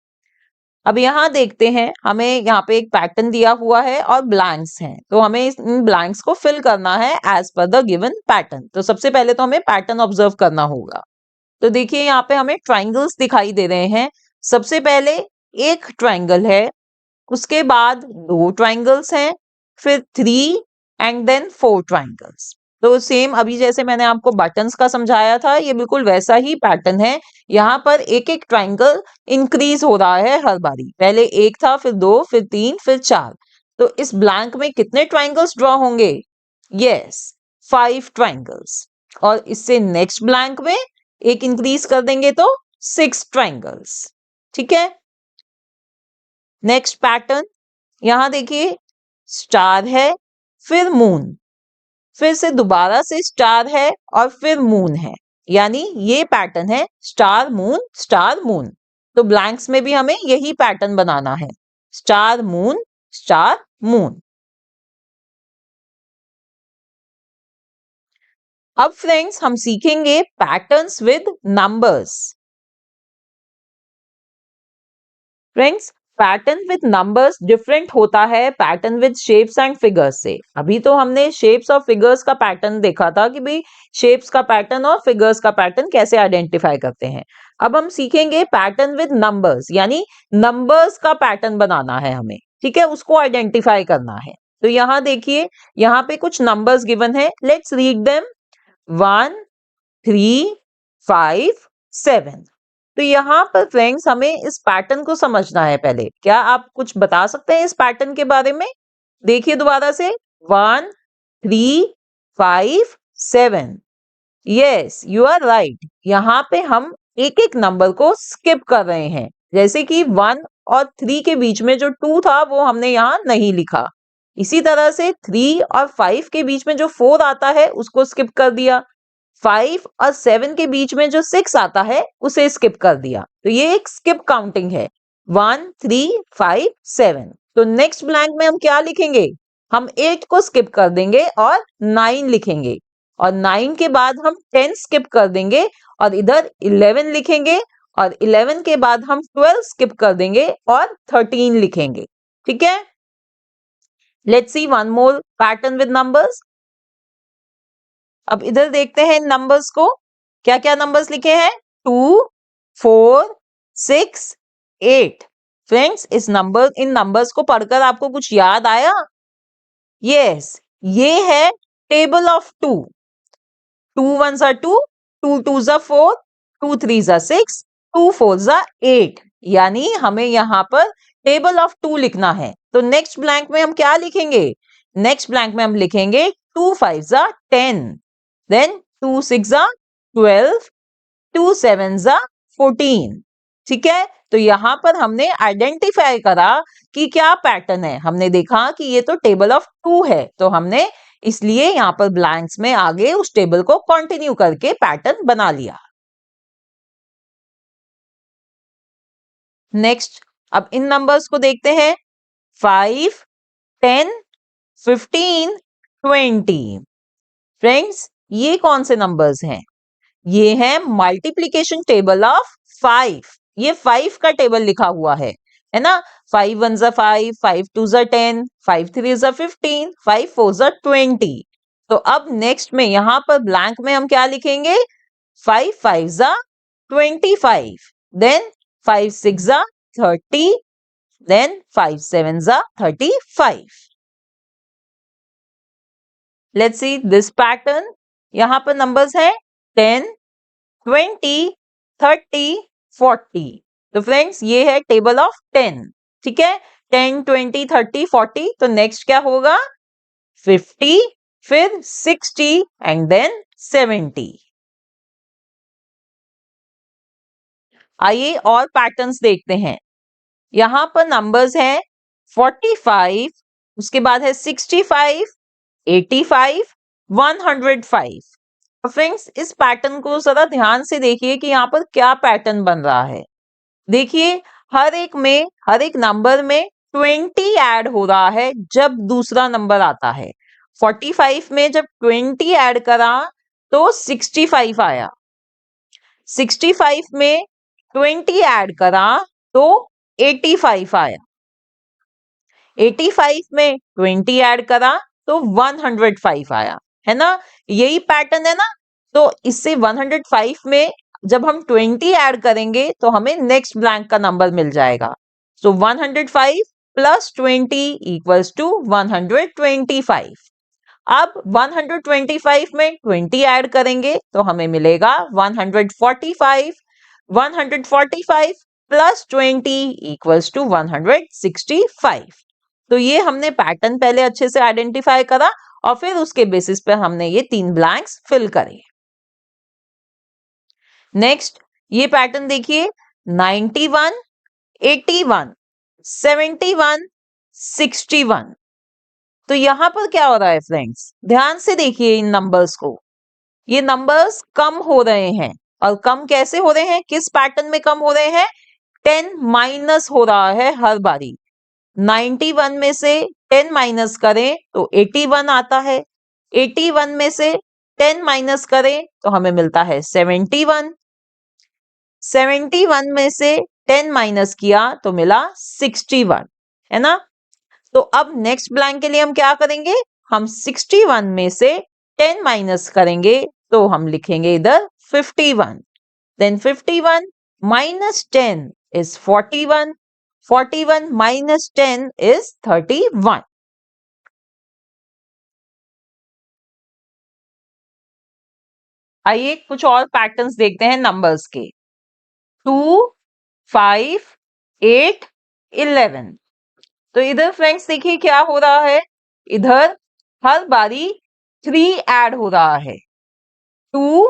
अब यहां देखते हैं, हमें यहाँ पे एक पैटर्न दिया हुआ है और ब्लैंक्स हैं, तो हमें इन ब्लैंक्स को फिल करना है as per the given pattern. तो सबसे पहले तो हमें पैटर्न ऑब्जर्व करना होगा। तो देखिए, यहाँ पे हमें ट्राइंगल्स दिखाई दे रहे हैं। सबसे पहले एक ट्राइंगल है, उसके बाद 2 ट्राइंगल्स हैं, फिर 3 एंड देन 4 ट्राइंगल्स। तो सेम अभी जैसे मैंने आपको बटन्स का समझाया था, ये बिल्कुल वैसा ही पैटर्न है। यहाँ पर एक एक ट्राइंगल इंक्रीज हो रहा है हर बारी। पहले एक था, फिर 2, फिर 3, फिर 4। तो इस ब्लैंक में कितने ट्राइंगल्स ड्रॉ होंगे? Yes, 5 triangles. और इससे नेक्स्ट ब्लैंक में एक इंक्रीज कर देंगे तो 6 ट्राइंगल्स। ठीक है? नेक्स्ट पैटर्न, यहां देखिए, स्टार है, फिर मून, फिर से दोबारा से स्टार है और फिर मून है। यानी ये पैटर्न है स्टार मून स्टार मून। तो ब्लैंक्स में भी हमें यही पैटर्न बनाना है, स्टार मून स्टार मून। अब फ्रेंड्स हम सीखेंगे patterns with numbers. Friends pattern with numbers different होता है pattern with shapes and figures से। अभी तो हमने शेप्स और फिगर्स का पैटर्न देखा था कि भाई शेप्स का पैटर्न और फिगर्स का पैटर्न कैसे आइडेंटिफाई करते हैं। अब हम सीखेंगे पैटर्न विद नंबर्स, यानी नंबर्स का पैटर्न बनाना है हमें। ठीक है, उसको आइडेंटिफाई करना है। तो यहाँ देखिए, यहाँ पे कुछ नंबर्स गिवन है, लेट्स रीड देम। 1, 3, 5, 7। तो यहाँ पर फ्रेंड्स हमें इस पैटर्न को समझना है पहले। क्या आप कुछ बता सकते हैं इस पैटर्न के बारे में? देखिए दोबारा से, 1, 3, 5, 7। Yes, you are right. यहाँ पे हम एक एक नंबर को स्किप कर रहे हैं। जैसे कि 1 और 3 के बीच में जो 2 था वो हमने यहाँ नहीं लिखा। इसी तरह से 3 और 5 के बीच में जो 4 आता है उसको स्किप कर दिया। 5 और 7 के बीच में जो 6 आता है उसे स्किप कर दिया। तो ये एक स्किप काउंटिंग है, 1, 3, 5, 7। तो नेक्स्ट ब्लैंक में हम क्या लिखेंगे? हम 8 को स्किप कर देंगे और 9 लिखेंगे, और 9 के बाद हम 10 स्किप कर देंगे और इधर 11 लिखेंगे, और 11 के बाद हम 12 स्किप कर देंगे और 13 लिखेंगे। ठीक है? Let's see one more pattern with numbers. अब इधर देखते हैं नंबर्स को, क्या क्या नंबर्स लिखे हैं? 2, 4, 6, 8। फ्रेंड्स इन नंबर्स को पढ़कर आपको कुछ याद आया? यस, ये है table of two. 2 1s are 2, 2 2s are 4, 2 3s are 6, 2 4s are 8। यानी हमें यहाँ पर टेबल ऑफ टू लिखना है। तो नेक्स्ट ब्लैंक में हम क्या लिखेंगे? नेक्स्ट ब्लैंक में हम लिखेंगे 2 5s are 10, then 2 6s are 12, 2 7s are 14। ठीक है, तो यहां पर हमने आइडेंटिफाई करा कि क्या पैटर्न है। हमने देखा कि ये तो टेबल ऑफ टू है, तो हमने इसलिए यहां पर ब्लैंक्स में आगे उस टेबल को कंटिन्यू करके पैटर्न बना लिया। नेक्स्ट, अब इन नंबर्स को देखते हैं। 5 10 15 20। फ्रेंड्स, ये कौन से नंबर्स हैं? ये है मल्टीप्लीकेशन टेबल ऑफ 5। ये 5 का टेबल लिखा हुआ है ना। 5 1s are 5, 5 2s are 10, 5 3s are 15, 5 4s are 20। तो अब नेक्स्ट में यहां पर ब्लैंक में हम क्या लिखेंगे? 5 5s are 25, then 5 6s are 30, then 5 7s are 35। Let's see this pattern. यहां पर नंबर्स है 10 20 30 40। तो फ्रेंड्स, ये है टेबल ऑफ 10। ठीक है, 10 20 30 40। तो नेक्स्ट क्या होगा? 50, फिर 60 एंड देन 70। आइए और पैटर्न्स देखते हैं। यहां पर नंबर्स हैं 45, उसके बाद है 65, 85, 105। फ्रेंड्स, इस पैटर्न को जरा ध्यान से देखिए कि यहाँ पर क्या पैटर्न बन रहा है। देखिए, हर एक नंबर में 20 ऐड हो रहा है जब दूसरा नंबर आता है। 45 में जब 20 ऐड करा तो 65 आया। 65 में 20 ऐड करा तो 85 आया। 85 में 20 ऐड करा तो 105 आया, है ना। यही पैटर्न है ना। तो इससे 105 में जब हम 20 ऐड करेंगे तो हमें नेक्स्ट ब्लैंक का नंबर मिल जाएगा। सो 105 प्लस 20 इक्वल्स टू 125। अब 125 में 20 ऐड करेंगे तो हमें मिलेगा 145। 145 प्लस 20 इक्वल्स टू 165। तो ये हमने पैटर्न पहले अच्छे से आइडेंटिफाई करा और फिर उसके बेसिस पे हमने ये 3 ब्लैंक्स फिल करे। नेक्स्ट, ये पैटर्न देखिए 91 81 71 61। तो यहां पर क्या हो रहा है फ्रेंड्स? ध्यान से देखिए इन नंबर्स को। ये नंबर्स कम हो रहे हैं, और कम कैसे हो रहे हैं? किस पैटर्न में कम हो रहे हैं? 10 माइनस हो रहा है हर बारी। 91 में से 10 माइनस करें तो 81 आता है। 81 में से 10 माइनस करें तो हमें मिलता है 71। 71 में से 10 माइनस किया तो मिला 61, है ना। तो अब नेक्स्ट ब्लैंक के लिए हम क्या करेंगे? हम 61 में से 10 माइनस करेंगे तो हम लिखेंगे इधर 51। Then 51 minus 10 is 41. 41 minus 10 is 31. आइए कुछ और पैटर्न्स देखते हैं नंबर्स के। 2 5 8 11। तो इधर फ्रेंड्स देखिए क्या हो रहा है। इधर हर बारी 3 ऐड हो रहा है। 2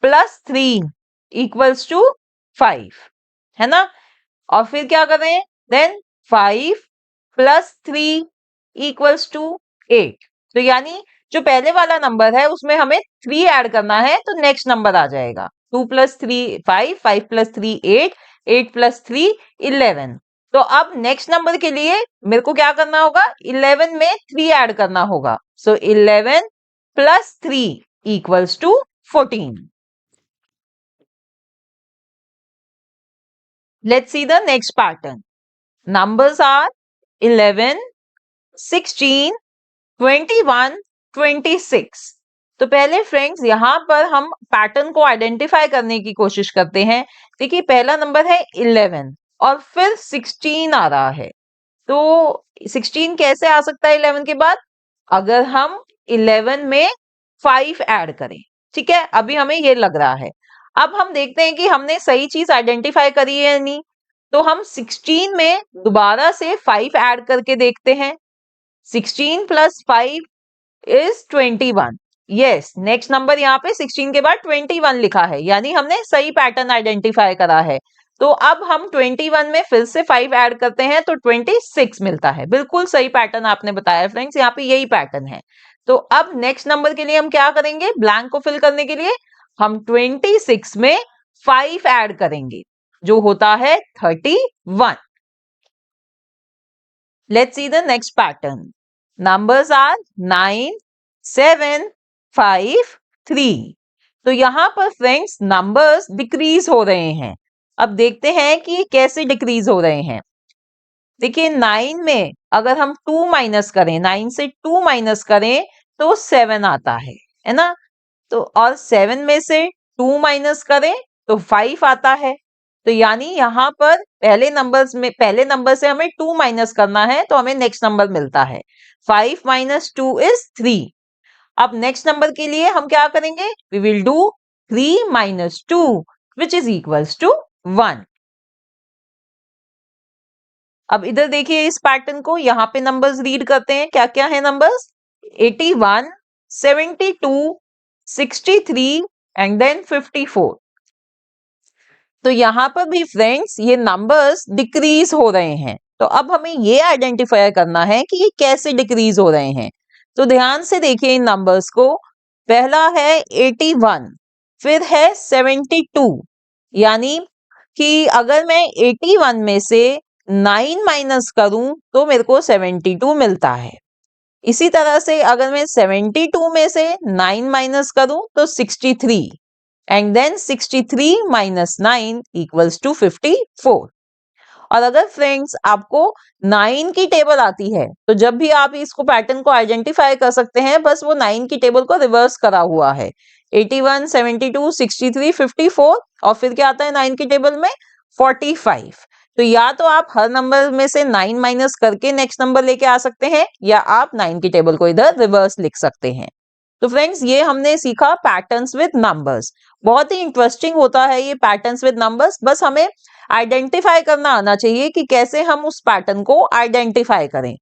प्लस 3 इक्वल्स टू 5, है ना। और फिर क्या कर रहे हैं? Then 5 plus 3 equals to 8। तो यानी जो पहले वाला नंबर है उसमें हमें 3 ऐड करना है तो नेक्स्ट नंबर आ जाएगा। 2 प्लस 3 5, 5 प्लस 3 8, 8 प्लस 3 11। तो अब नेक्स्ट नंबर के लिए मेरे को क्या करना होगा? 11 में 3 ऐड करना होगा। So 11 plus 3 equals to 14। Let's see the next pattern. Numbers are 11, 16, 21, 26। तो पहले फ्रेंड्स यहां पर हम पैटर्न को आइडेंटिफाई करने की कोशिश करते हैं। देखिए पहला नंबर है 11 और फिर 16 आ रहा है। तो 16 कैसे आ सकता है 11 के बाद? अगर हम 11 में 5 ऐड करें। ठीक है, अभी हमें ये लग रहा है। अब हम देखते हैं कि हमने सही चीज आइडेंटिफाई करी है या नहीं। तो हम 16 में दोबारा से 5 ऐड करके देखते हैं। 16 plus 5 is 21। Yes, next number यहाँ पे 16 के बाद 21 लिखा है, यानी हमने सही पैटर्न आइडेंटिफाई करा है। तो अब हम 21 में फिर से 5 ऐड करते हैं तो 26 मिलता है। बिल्कुल सही पैटर्न आपने बताया फ्रेंड्स, यहाँ पे यही पैटर्न है। तो अब नेक्स्ट नंबर के लिए हम क्या करेंगे? ब्लैंक को फिल करने के लिए हम 26 में 5 ऐड करेंगे, जो होता है 31। Let's see the next pattern. Numbers are 9, 7, 5, 3. तो यहां पर फ्रेंड्स नंबर्स डिक्रीज हो रहे हैं। अब देखते हैं कि कैसे डिक्रीज हो रहे हैं। देखिए 9 में अगर हम 2 माइनस करें, 9 से 2 माइनस करें तो 7 आता है ना। तो और 7 में से 2 माइनस करें तो 5 आता है। तो यानी यहाँ पर पहले नंबर से हमें 2 माइनस करना है तो हमें नेक्स्ट नंबर मिलता है। 5 माइनस 2 इज 3। अब नेक्स्ट नंबर के लिए हम क्या करेंगे? We will do 3 minus 2 which is equals to 1। अब इधर देखिए इस पैटर्न को, यहाँ पे नंबर्स रीड करते हैं। क्या क्या है नंबर्स? 81, 72, 63 and then 54। तो यहाँ पर भी फ्रेंड्स ये नंबर्स डिक्रीज हो रहे हैं। तो अब हमें ये आइडेंटिफाई करना है कि ये कैसे डिक्रीज हो रहे हैं। तो ध्यान से देखिए इन नंबर्स को। पहला है 81, फिर है 72। यानी कि अगर मैं 81 में से 9 माइनस करूं तो मेरे को 72 मिलता है। इसी तरह से अगर मैं 72 में से 9 माइनस करूं तो 63 and then 63 minus 9 equals to 54। और अगर फ्रेंड्स आपको 9 की टेबल आती है तो जब भी आप इसको पैटर्न को आइडेंटिफाई कर सकते हैं, बस वो 9 की टेबल को रिवर्स करा हुआ है। 81, 72, 63, 54 और फिर क्या आता है 9 की टेबल में? 45। तो या तो आप हर नंबर में से 9 माइनस करके नेक्स्ट नंबर लेके आ सकते हैं, या आप 9 की टेबल को इधर रिवर्स लिख सकते हैं। तो फ्रेंड्स ये हमने सीखा पैटर्न्स विद नंबर्स। बहुत ही इंटरेस्टिंग होता है ये पैटर्न्स विद नंबर्स। बस हमें आइडेंटिफाई करना आना चाहिए कि कैसे हम उस पैटर्न को आइडेंटिफाई करें।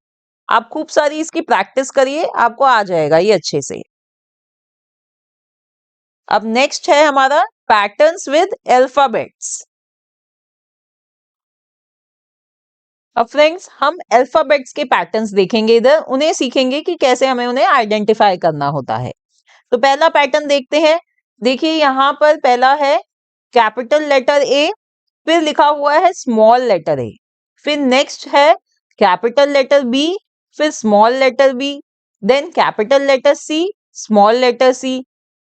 आप खूब सारी इसकी प्रैक्टिस करिए, आपको आ जाएगा ये अच्छे से। अब नेक्स्ट है हमारा पैटर्न्स विद अल्फाबेट्स। अब फ्रेंड्स हम अल्फाबेट्स के पैटर्न्स देखेंगे इधर, उन्हें सीखेंगे कि कैसे हमें उन्हें आइडेंटिफाई करना होता है। तो पहला पैटर्न देखते हैं। देखिए यहाँ पर पहला है कैपिटल लेटर ए, फिर लिखा हुआ है स्मॉल लेटर ए, फिर नेक्स्ट है कैपिटल लेटर बी, फिर small letter B, then capital letter C, small letter C,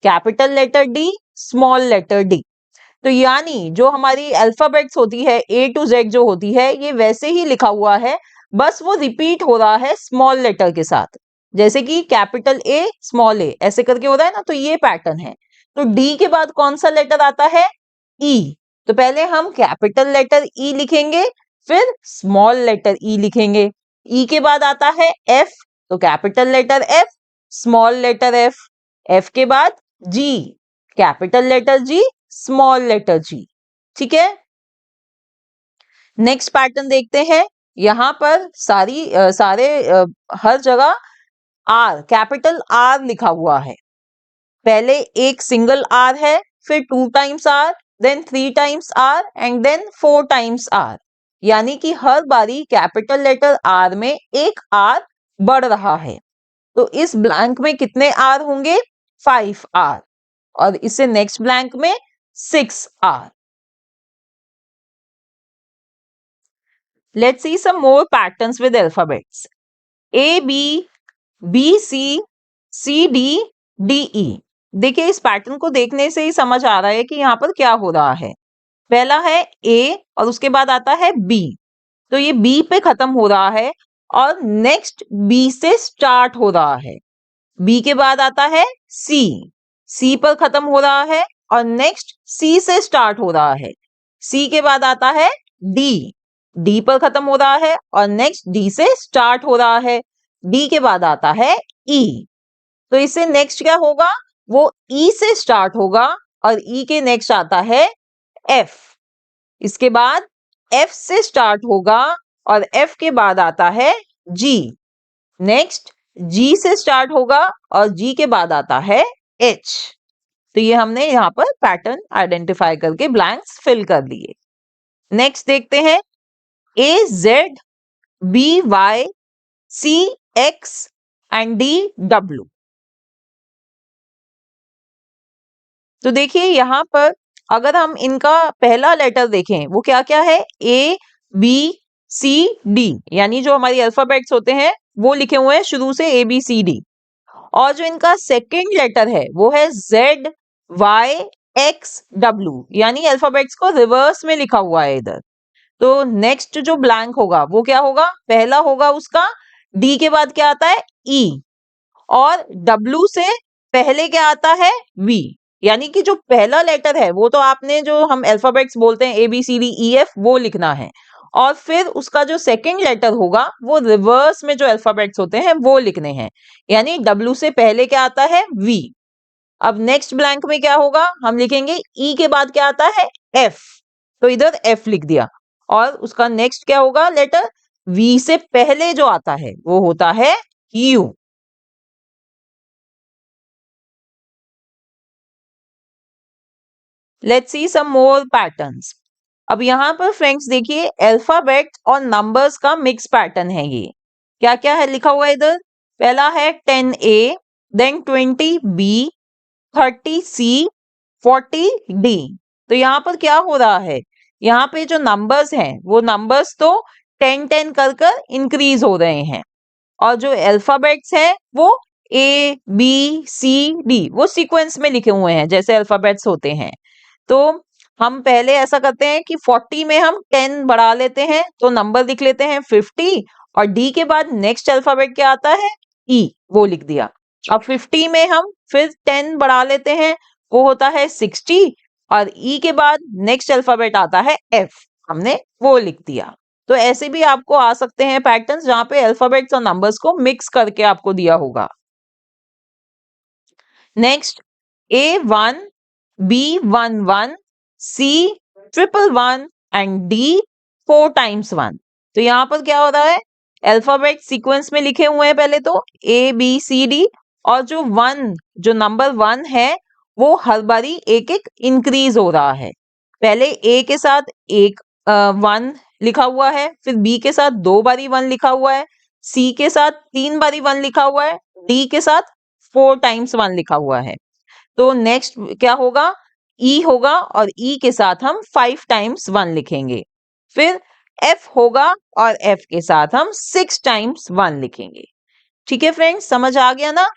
capital letter D, small letter D. तो यानी जो हमारी अल्फाबेट्स होती है ए टू जेड जो होती है, ये वैसे ही लिखा हुआ है, बस वो रिपीट हो रहा है स्मॉल लेटर के साथ। जैसे कि कैपिटल ए स्मॉल ए ऐसे करके हो रहा है ना, तो ये पैटर्न है। तो डी के बाद कौन सा लेटर आता है? ई। तो पहले हम कैपिटल लेटर ई लिखेंगे, फिर स्मॉल लेटर ई लिखेंगे। ई के बाद आता है एफ, तो capital letter F, small letter F. F के बाद G, capital letter G, small letter G. ठीक है, नेक्स्ट पैटर्न देखते हैं। यहां पर हर जगह आर, कैपिटल आर लिखा हुआ है। पहले एक सिंगल आर है, फिर 2 times R, then 3 times R and then 4 times R. यानी कि हर बारी कैपिटल लेटर आर में एक आर बढ़ रहा है। तो इस ब्लैंक में कितने आर होंगे? 5 आर। और इससे नेक्स्ट ब्लैंक में 6 are. Let's see some more patterns with alphabets. A, B, B, C, C, D, D, E. देखिए इस पैटर्न को देखने से ही समझ आ रहा है कि यहाँ पर क्या हो रहा है। पहला है A और उसके बाद आता है B। तो ये B पे खत्म हो रहा है और नेक्स्ट B से स्टार्ट हो रहा है। B के बाद आता है C, C पर खत्म हो रहा है और नेक्स्ट C से स्टार्ट हो रहा है। C के बाद आता है D, डी पर खत्म हो रहा है और नेक्स्ट डी से स्टार्ट हो रहा है। डी के बाद आता है ई, तो इससे नेक्स्ट क्या होगा, वो ई से स्टार्ट होगा और ई के नेक्स्ट आता है एफ। इसके बाद एफ से स्टार्ट होगा और एफ के बाद आता है जी। नेक्स्ट जी से स्टार्ट होगा और जी के बाद आता है एच। तो ये हमने यहाँ पर पैटर्न आइडेंटिफाई करके ब्लैंक्स फिल कर दिए। नेक्स्ट देखते हैं A Z B Y C X and D W. तो देखिए यहाँ पर अगर हम इनका पहला लेटर देखें वो क्या क्या है, ए बी सी डी, यानी जो हमारी अल्फाबेट्स होते हैं वो लिखे हुए हैं शुरू से ए बी सी डी। और जो इनका सेकंड लेटर है वो है जेड वाई एक्स डब्ल्यू, यानी अल्फाबेट्स को रिवर्स में लिखा हुआ है इधर। तो नेक्स्ट जो ब्लैंक होगा वो क्या होगा, पहला होगा उसका डी के बाद क्या आता है ई, और डब्ल्यू से पहले क्या आता है वी, यानी कि जो पहला लेटर है वो तो आपने जो हम अल्फाबेट्स बोलते हैं A B C D E F वो लिखना है, और फिर उसका जो सेकंड लेटर होगा वो रिवर्स में जो अल्फाबेट्स होते हैं वो लिखने हैं, यानी डब्ल्यू से पहले क्या आता है वी। अब नेक्स्ट ब्लैंक में क्या होगा, हम लिखेंगे ई के बाद क्या आता है एफ, तो इधर एफ लिख दिया, और उसका नेक्स्ट क्या होगा लेटर, वी से पहले जो आता है वो होता है U. Let's see some more patterns. अब यहाँ पर फ्रेंड्स देखिए अल्फाबेट और नंबर्स का मिक्स पैटर्न है। ये क्या क्या है लिखा हुआ है इधर, पहला है 10A, then 20B, 30C, 40D। तो यहाँ पर क्या हो रहा है, यहाँ पे जो नंबर्स हैं वो नंबर्स तो 10-10 कर इंक्रीज हो रहे हैं, और जो अल्फाबेट्स हैं वो A B C D वो सीक्वेंस में लिखे हुए हैं जैसे अल्फाबेट्स होते हैं। तो हम पहले ऐसा करते हैं कि 40 में हम 10 बढ़ा लेते हैं तो नंबर लिख लेते हैं 50, और डी के बाद नेक्स्ट अल्फाबेट क्या आता है ई, वो लिख दिया। अब 50 में हम फिर 10 बढ़ा लेते हैं, वो होता है 60, और ई के बाद नेक्स्ट अल्फाबेट आता है एफ, हमने वो लिख दिया। तो ऐसे भी आपको आ सकते हैं पैटर्न्स जहां पे अल्फाबेट्स और नंबर्स को मिक्स करके आपको दिया होगा। Next A1, B11, C 111 and D 4 times 1। तो यहाँ पर क्या हो रहा है, अल्फाबेट सीक्वेंस में लिखे हुए हैं पहले तो A B C D, और जो नंबर 1 है वो हर बारी एक एक इंक्रीज हो रहा है। पहले A के साथ एक 1 लिखा हुआ है, फिर B के साथ 2 बारी 1 लिखा हुआ है, C के साथ 3 बारी 1 लिखा हुआ है, D के साथ 4 times 1 लिखा हुआ है। तो नेक्स्ट क्या होगा, ई होगा और ई के साथ हम 5 times 1 लिखेंगे। फिर एफ होगा और एफ के साथ हम 6 times 1 लिखेंगे। ठीक है फ्रेंड्स, समझ आ गया ना।